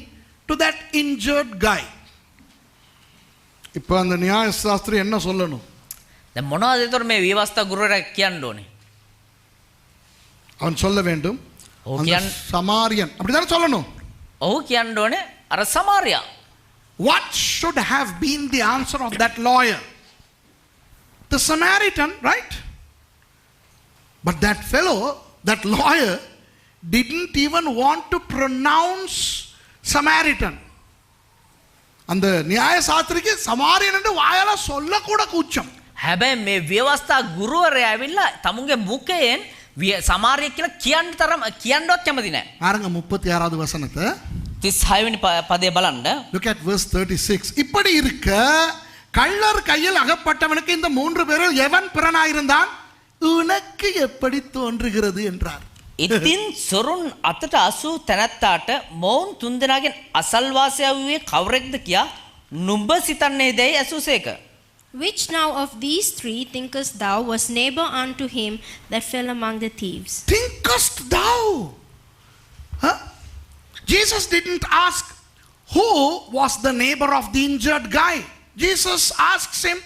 to that injured guy? இப்போ அந்த நியாயசாஸ்திரி என்ன சொல்லணும்? දැන් මොනවද ඒතර මේ විවස්ථා ගුරුවරයා කියන්න ඕනේ? அவன் சொல்ல வேண்டும். ஓ சமாரியன் அப்படிதானே சொல்லணும். ඔහු කියන්න ඕනේ අර සමාරියා. What should have been the answer of that lawyer? The Samaritan, right? But that fellow, that lawyer, didn't even want to pronounce Samaritan. அந்த நியாய சாஸ்திரிக்கு சமாரியன் என்று வாயால சொல்ல கூட கூச்சம். හැබැයි මේ ව්‍යවස්ථා ගුරුවරයා ඇවිල්ලා තමුන්ගේ මුඛයෙන් සමාරිය කියලා කියන්න තරම් කියන්නවත් කැමති නැහැ. பாருங்க 36வது வசனத்தை. 36 වෙනි පදේ බලන්න. Look at verse 36. இப்படி இருக்க கள்ளர் கையில் அகப்பட்டவனுக்கு இந்த மூன்று பேரில் எவன் பிறனாயிருந்தான்? உனக்கு எப்படி தோன்றுகிறது என்றார். ඉතින් සොරුන් අතට අසූ තැනැත්තාට මොවුන් තුන්දෙනාගෙන් අසල්වාසයා වූයේ කවරෙක්ද කියා නුඹ සිතන්නේ දැයි ඇසූසේක. Which now of these three thinkest thou was neighbor unto him that fell among the thieves? Thinkest thou? Huh? Jesus didn't ask who was the neighbor of the injured guy. Jesus asks him,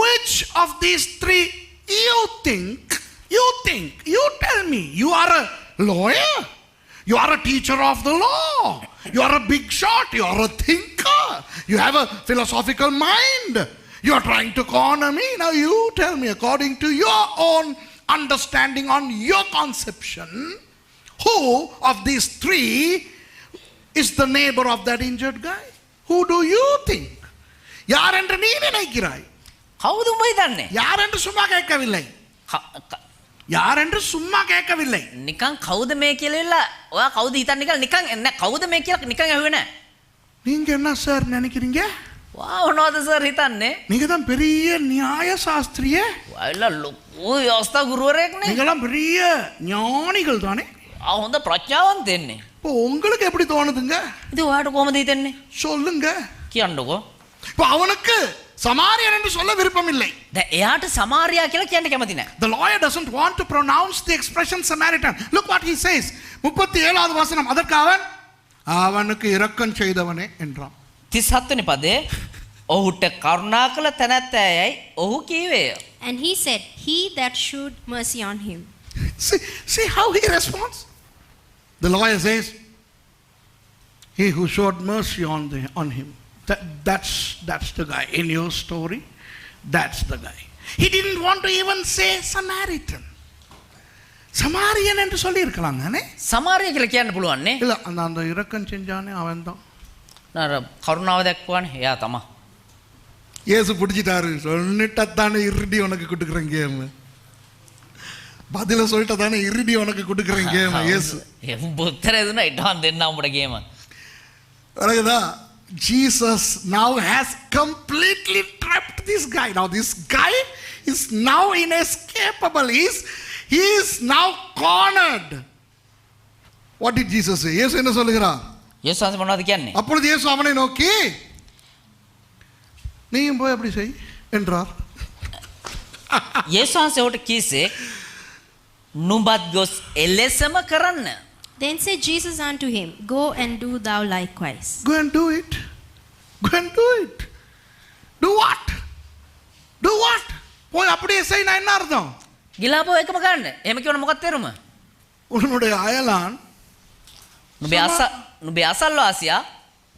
which of these three you think? You tell me. You are a lawyer. You are a teacher of the law. You are a big shot. You are a thinker. You have a philosophical mind. You are trying to corner me. Now you tell me, according to your own understanding on your conception, who of these three is the neighbor of that injured guy? Who do you think? யார் என்று நீ நினைக்கிறாய்? කවුද උඹ හිතන්නේ? யார் என்று சும்மா கேட்கவில்லை. யார் என்று சும்மா கேட்கவில்லை. නිකන් කවුද මේ කියලා ඉල්ල ඔයා කවුද හිතන්නේ කියලා නිකන් නෑ කවුද මේ කියලා නිකන් ඇහුවේ නෑ. நீங்க என்ன சார் நினைக்கிறீங்க? වා මොනවද සර් හිතන්නේ? நீங்க தான் பெரிய நியாய சாஸ்திரியே. ඔයාලා ලොකු ව්‍යවස්ථා ගුරුවරයෙක්නේ. நீங்களாம் பெரிய ஞானிகள் தானே. හොඳ ප්‍රඥාවන්තෙන්නේ. இப்போ உங்களுக்கு எப்படி தோணுதுங்க? இது ඔයාට කොහොමද හිතන්නේ? சொல்லுங்க. කියන්නකෝ. இப்போ அவனுக்கு சமாரியன் என்று சொல்ல விருப்பம் இல்லை. දැන් එයාට සමාරියා කියලා කියන්න කැමති නෑ. The lawyer doesn't want to pronounce the expression Samaritan. Look what he says. 37வது வசனம். அதற்கு அவனுக்கு இரக்கம் செய்தவனே என்றான். 37 වෙනි පදේ ඔහුට කරුණා කළ තැනැත්තෑයයි ඔහු කීවේය. And he said, he that shewed mercy on him. See how he responds. The lawyer says, he who showed mercy on him. That's the guy in your story. That's the guy. He didn't want to even say Samaritan. சமாரியன் என்று சொல்லி இருக்கலாம் தானே. සමාරිය කියලා කියන්න පුළුවන් නේ. இல்ல அந்த இரக்கம் செஞ்சானே அவன்தான். නර කරුණාව දැක්වන්නේ එයා තමයි. இயேசு பிடிச்சிட்டாரு. சொல்லிட்டதானே இருடி உனக்கு கொடுக்குறேன் கேம். பதில சொல்லிட்டதானே இருடி உனக்கு கொடுக்குறேன் கேம் இயேசு. උත්තර දුන්නා ඊටවන් දෙන්න උඹට ගේම. வரகுதா? Jesus now has completely trapped this guy. Now this guy is now inescapable. He is now cornered. What did Jesus say? இயேசு என்ன சொல்லுகிறார்? இயேசு வந்து මොනවද කියන්නේ? அப்பொழுது இயேசு அவனை நோக்கி நீயும் போய் அப்படி செய் என்றார். இயேசு ඔහුට කීසේ නුඹත් ගොස් එලෙසම කරන්න. Then said Jesus unto him, go and do thou likewise. Go and do it. Go and do it. Do what? Do what? போய் அப்படியே செய். நான் என்ன அர்த்தம்? ගිලාපෝ එකම ගන්න. එහෙම කියවන මොකක්ද තේරුම? உன்னுடைய அயலான் නුඹේ අසල්වාසියා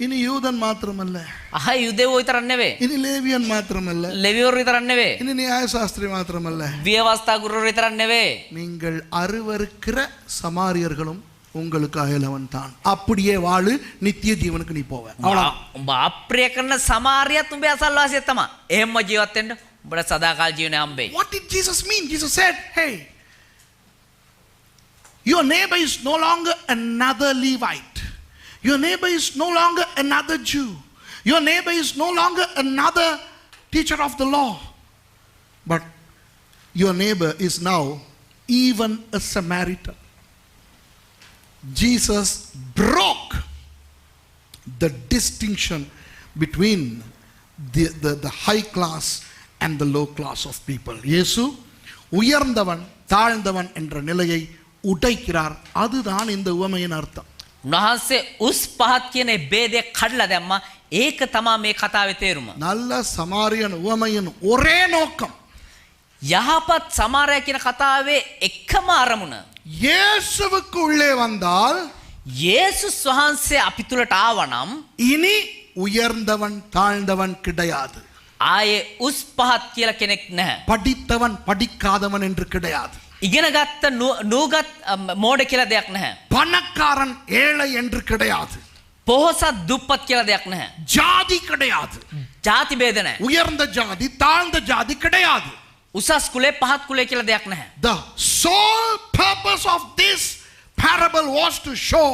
இனி யூதன் மாத்திரமல்ல. අහ යුදෙවෝ විතරක් නෙවෙයි. இனி லேவியன் மாத்திரமல்ல. ලෙවිවරු විතරක් නෙවෙයි. இனி நியாயசாஸ்திரி மாத்திரமல்ல. විවස්ථා ගුරුවරු විතරක් නෙවෙයි. நீங்கள் அருவருக்கிற சமாரியர்களும் உங்களுக்கு அயலவன் தான். அப்படியே வாழு, நித்திய ஜீவனுக்கு நீ போவ. அவ்வளவுதான். උඹ අප්‍රිය කරන සමාරියත් උඹේ අසල්වාසිය තමයි. එහෙම ජීවත් වෙන්න උඹට සදාකාල ජීවනය හම්බෙයි. What did Jesus mean? Jesus said, hey, your neighbor is no longer another Levite. Your neighbor is no longer another Jew. Your neighbor is no longer another teacher of the law. But your neighbor is now even a Samaritan. Jesus broke the distinction between the high class and the low class of people. இயேசு உயர்ந்தவன் தாழ்ந்தவன் என்ற நிலையை உடைக்கிறார். அதுதான் இந்த உவமையின் அர்த்தம். උන්වහන්සේ උස් පහත් කියන ભેදය කඩලා දැම්මා. ඒක තමයි මේ කතාවේ තේරුම. நல்ல சமாரியன் உவமையின் ஒரே நோக்கம் යහපත් සමාරය කියන කතාවේ එකම අරමුණ. இயேசுவுக்கு உள்ளே வந்தால் යේසුස් වහන්සේ අපි තුලට ආවනම් இனி உயர்ந்தவன் தாழ்ந்தவன் கிடையாது. ආයේ උස් පහත් කියලා කෙනෙක් නැහැ. படித்தவன் படிக்காதவன் என்று கிடையாது. ඉගෙන ගත්ත නූගත් මෝඩ කියලා දෙයක් නැහැ. பணக்காரன் ஏழை என்று கிடையாது. පොහොසත් දුප්පත් කියලා දෙයක් නැහැ. ஜாதி கிடையாது. ಜಾති ભેද නැහැ. உயர்ந்த ஜாதி தாழ்ந்த ஜாதி கிடையாது. උසස් කුලේ පහත් කුලේ කියලා දෙයක් නැහැ. The sole purpose of this parable was to show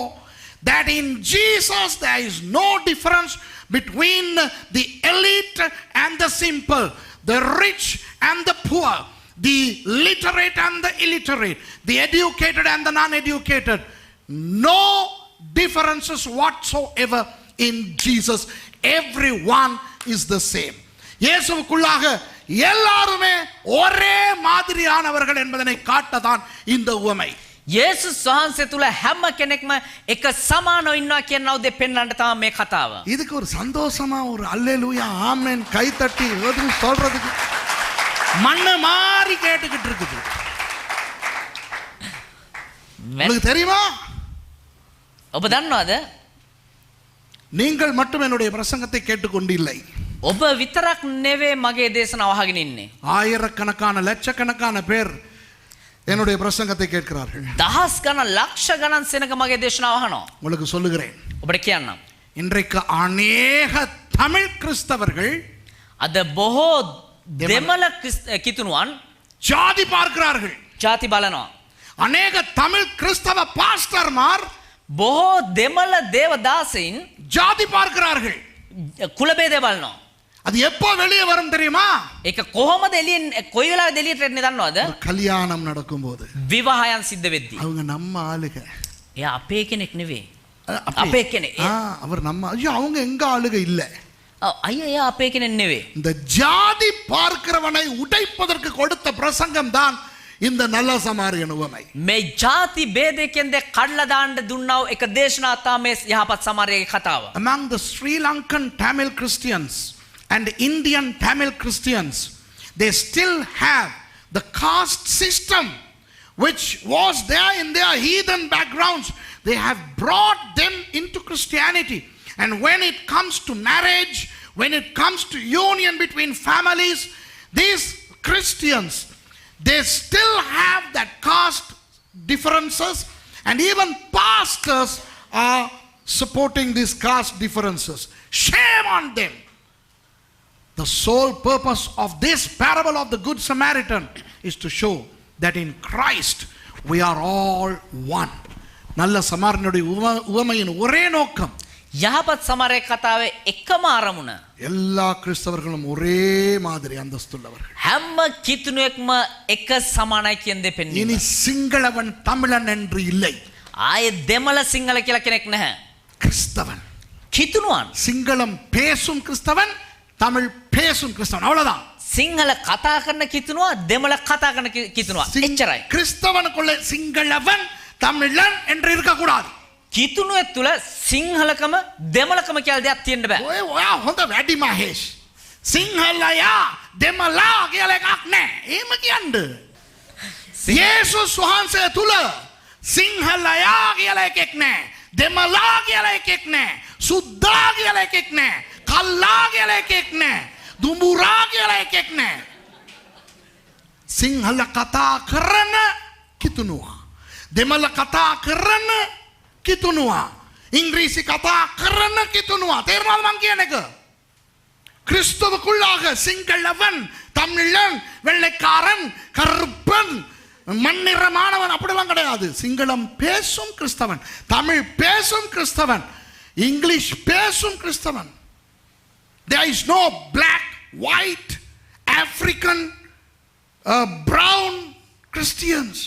that in Jesus there is no difference between the elite and the simple, the rich and the poor, the literate and the illiterate, the educated and the non-educated. No differences whatsoever in Jesus. Everyone is the same. இயேசுவுக்குள்ளாக எல்லாருமே ஒரே மாதிரியானவர்கள் என்பதனை காட்டதான் இந்த உவமை. යේසුස් වහන්සේ තුල හැම කෙනෙක්ම එක සමානව ඉන්නවා කියන උදේ පෙන්වන්න තමයි මේ කතාව. இதுக்கு ஒரு சந்தோஷமா ஒரு அல்லேலூயா ஆமென் கைத்தட்டி எதுவும் சொல்றதுக்கு மண்ணு மாறி கேட்டுக்கிட்டு இருக்குது. உங்களுக்கு தெரியுமா? ඔබ දන්නවද? நீங்கள் மட்டும் என்னுடைய பிரசங்கத்தை கேட்டுக்கொண்டு இல்லை. ඔබ විතරක් නෙවෙයි මගේ දේශනාව අහගෙන ඉන්නේ. ஆயிரக்கணக்கான லட்சக்கணக்கான பேர் என்னுடைய பிரசங்கத்தை கேட்கிறார்கள். දහස් ගණන් ලක්ෂ ගණන් සෙනඟ මගේ දේශනාව අහනවා. உங்களுக்கு சொல்லுகிறேன். ඔබට කියන්නම්. இன்றைக்கு அநேக தமிழ் கிறிஸ்தவர்கள் අද බොහෝ දෙමළ කිතුණුවන් ஜாதி பார்க்கிறார்கள். ಜಾති බලනවා. அநேக தமிழ் கிறிஸ்தவ பாஸ்டர்மார் බොහෝ දෙමළ දේවදාසයින් ஜாதி பார்க்கிறார்கள். කුල ભેදය බලනවා. அது எப்போ வெளியே வரும் தெரியுமா? ඒක කොහොමද එළියෙන් කොයි වෙලාවෙද එළියට එන්නේ දන්නවද? ஒரு கல்யாணம் நடக்கும்போது විවාහයන් සිද්ධ වෙද්දී. அவங்க நம்ம ஆளுக. එයා අපේ කෙනෙක් නෙවෙයි. අපේ කෙනෙක්. அவர் நம்ம ஐயோ அவங்க எங்க ஆளுக இல்ல. අයියා එයා අපේ කෙනෙක් නෙවෙයි. இந்த ஜாதி பார்க்கிறவனை உடைப்பதற்கு கொடுத்த பிரசங்கம் தான் இந்த நல்ல சமாரியன் உவமை. මේ ಜಾති ભેදයෙන් දෙ කඩලා දාන්න දුන්නව එක දේශනාවක් තමයි යහපත් සමාරයේ කතාව. Among the Sri Lankan Tamil Christians and Indian Tamil Christians, they still have the caste system which was there in their heathen backgrounds. They have brought them into Christianity. And when it comes to marriage, when it comes to union between families, these Christians, they still have that caste differences, and even pastors are supporting these caste differences. Shame on them. The sole purpose of this parable of the Good Samaritan is to show that in Christ we are all one. நல்ல சமாரியனுடைய உவமையின் ஒரே நோக்கம் යහපත් සමාරයේ කතාවේ එකම අරමුණ எல்லா கிறிஸ்தவர்களும் ஒரே மாதிரி அந்தஸ்துள்ளவர்கள். හැම කිතුණුවෙක්ම එක සමානයි කියන දෙ පෙන්වනවා. இனி சிங்களவன் தமிழன் என்று இல்லை. ආයේ දෙමළ සිංහල කියලා කෙනෙක් නැහැ. கிறிஸ்தவன் කිතුණුවන් சிங்களம் பேசும் கிறிஸ்தவன் தமிழ் பேசும் கிறிஸ்தவன் அவ்வளவுதான். සිංහල කතා කරන කිතුණුවා දෙමළ කතා කරන කිතුණුවා එච්චරයි. கிறிஸ்தவனுக்குள்ள சிங்களவன் தமிழன் என்று இருக்க கூடாது. කිතුණුවේ තුල සිංහලකම දෙමළකම කියලා දෙයක් තියෙන්න බෑ. ඔය ඔයා හොඳ වැඩි මහේෂ්. සිංහලයා දෙමළා කියලා එකක් නැහැ. එහෙම කියන්න. යේසුස් වහන්සේ තුල සිංහලයා කියලා එකක් නැහැ. දෙමළා කියලා එකක් නැහැ. සුද්දා කියලා එකක් නැහැ. කල්ලා කියලා එකක් නැහැ. දුඹුරා කියලා එකක් නැහැ. සිංහල කතා කරන කිතුණුවා. දෙමළ කතා කරන කිතුණුවා. ඉංග්‍රීසි කතා කරන කිතුණුවා. තේරුණාද මං කියන එක? கிறிஸ்துவுக்குள்ளாக சிங்களவன் தமிழன் வெள்ளைக்காரன் கருப்பன் மண்ணிறமானவன் அப்படிலாம் கிடையாது. சிங்களம் பேசும் கிறிஸ்தவன், தமிழ் பேசும் கிறிஸ்தவன், இங்கிலீஷ் பேசும் கிறிஸ்தவன். There is no black, white, African, brown Christians.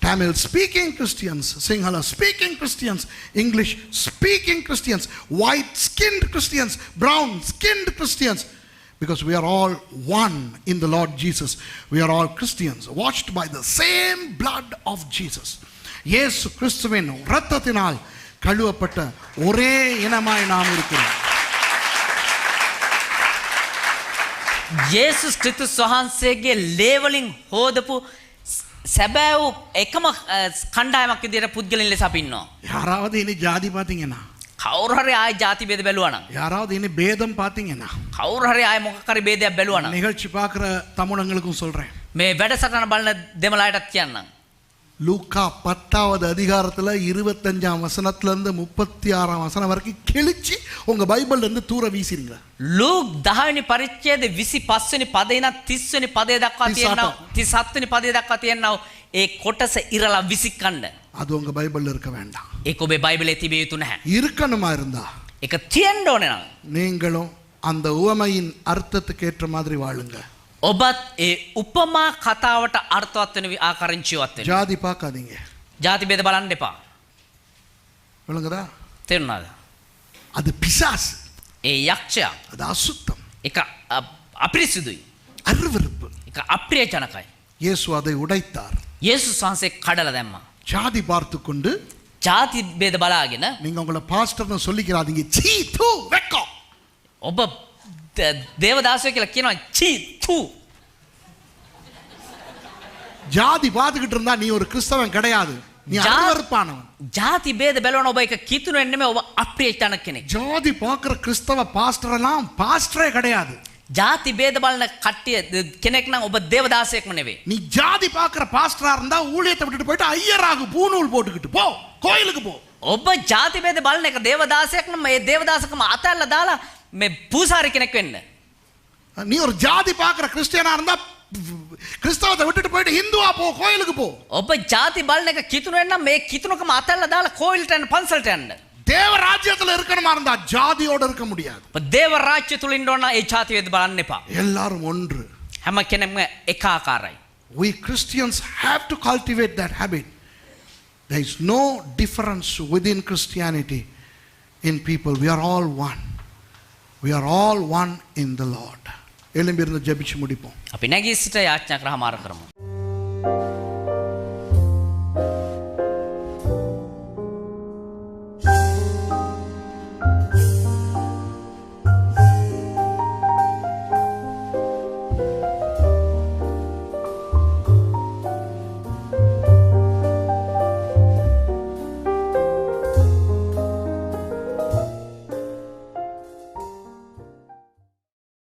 Tamil speaking Christians, Sinhala speaking Christians, English speaking Christians, white skinned Christians, brown skinned Christians, because we are all one in the Lord Jesus. We are all Christians, washed by the same blood of Jesus. இயேசு கிறிஸ்துவின் இரத்தத்தினால் கழுவப்பட்ட ஒரே இனமாய் நாம் இருக்கிறோம். යේසුස් ක්‍රිස්තුස් වහන්සේගේ ලේ වලින් හෝදපු සැබෑ වූ එකම කණ්ඩායමක් විදියට පුද්ගලයන් ලෙස අපි ඉන්නවා. யாராவது இனி ஜாதி பாத்தீங்கன்னா, කවුරු හරි ආයේ ಜಾති ભેද බැලුවා නම්, யாராவது இனி பேதம் பாத்தீங்கன்னா, කවුරු හරි ආයේ මොකක් හරි ભેදයක් බැලුවා නම්, நிகழ்ச்சி பார்க்குற தமிழங்களுக்கும் சொல்றேன். මේ වැඩසටහන බලන දෙමළායටත් කියන්නම්. லூக்கா 10வது அதிகாரத்துல 25ஆம் வசனத்துல இருந்து 36ஆம் வசனம் வரைக்கும் கிழிச்சு உங்க பைபிள்ல இருந்து தூர வீசிடுங்க. ලූක් 10 වෙනි පරිච්ඡේදයේ 25 වෙනි පදේ ඉඳන් 30 වෙනි පදේ දක්වා තියෙනවා. 37 වෙනි පදේ දක්වා තියෙනවා. ඒ කොටස ඉරලා විසිකන්න. அது உங்க பைபிள்ல இருக்க வேண்டாம். ඒක ඔබේ බයිබලයේ තිබිය යුතු නැහැ. இருக்கணுமா இருந்தா ඒක තියෙන්න ඕනේ නම් நீங்களும் அந்த உவமையின் அர்த்தத்துக்கு ஏற்ற மாதிரி வாழுங்க. ඔබත් ඒ උපමා කතාවට අර්ථවත් වෙන ආකාරයෙන් ජීවත් වෙන්න. ஜாதி பார்க்காதீங்க. ಜಾති ભેද බලන්න එපා. விளங்குதா? තේරුණාද? அது பிசாசு, ඒ යක්ෂයා அது அசுத்தம், එක අපිරිසුදුයි. அருவருப்பு. එක අප්‍රියජනකයි. இயேசு அதை உடைத்தார். යේසුස් වහන්සේ කඩලා දැම්මා. ஜாதி பார்த்து கொண்டு ಜಾති ભેද බලාගෙන நீங்க உங்களை பாஸ்டர்னு சொல்லிக்கிறாதீங்க. சீ தூ வெக்கம். ඔබ දේවදාසය කියලා කියනවා චී තු. ஜாதி பார்த்துக்கிட்டு இருந்தா நீ ஒரு கிறிஸ்தவன் கிடையாது. நீ அருவருப்பானவன். ಜಾති ભેද බලන ඔබ එක කිතුන වෙන්නේ නෙමෙයි, ඔබ අප්‍රියජනක කෙනෙක්. ஜாதி பார்க்குற கிறிஸ்தவ பாஸ்டர் எல்லாம் பாஸ்டரே கிடையாது. ಜಾති ભેද බලන කට්ටිය කෙනෙක් නම් ඔබ දේවදාසයෙක්ම නෙවෙයි. நீ ஜாதி பார்க்குற பாஸ்டரா இருந்தா ஊழியத்தை விட்டுட்டு போயிட்டு ஐயராகு பூநூல் போட்டுக்கிட்டு போ, கோயிலுக்கு போ. ඔබ ಜಾති ભેද බලන එක දේවදාසයෙක් නම් ඒ දේවදාසකම අතල්ලා දාලා මේ පූසාරි කෙනෙක් වෙන්න. நீ ஒரு ஜாதி பார்க்குற கிறிஸ்டியனா இருந்தா கிறிஸ்தவத்தை விட்டுட்டு போயிட்டு ஹிந்துவா போ, கோயிலுக்கு போ. ඔබ ಜಾති බලන එක කිතුන වෙන්න මේ කිතුනකම අතල්ලා දාලා කෝවිලට යන්න, පන්සලට යන්න. தேவ ராஜ்யத்துல இருக்கணுமா இருந்தா ஜாதியோட இருக்க முடியாது. ඔබ දේව රාජ්‍ය තුල ඉන්න ඕන ඒ ಜಾති ભેද බලන්න එපා. எல்லாரும் ஒன்று. හැම කෙනෙක්ම එක ආකාරයි. We Christians have to cultivate that habit. There is no difference within Christianity in people. We are all one. We are all one in the Lord. எழும்பிருந்து ஜெபிச்சு முடிப்போம். අපි නැගී සිට යාඥා කරා මාර කරමු.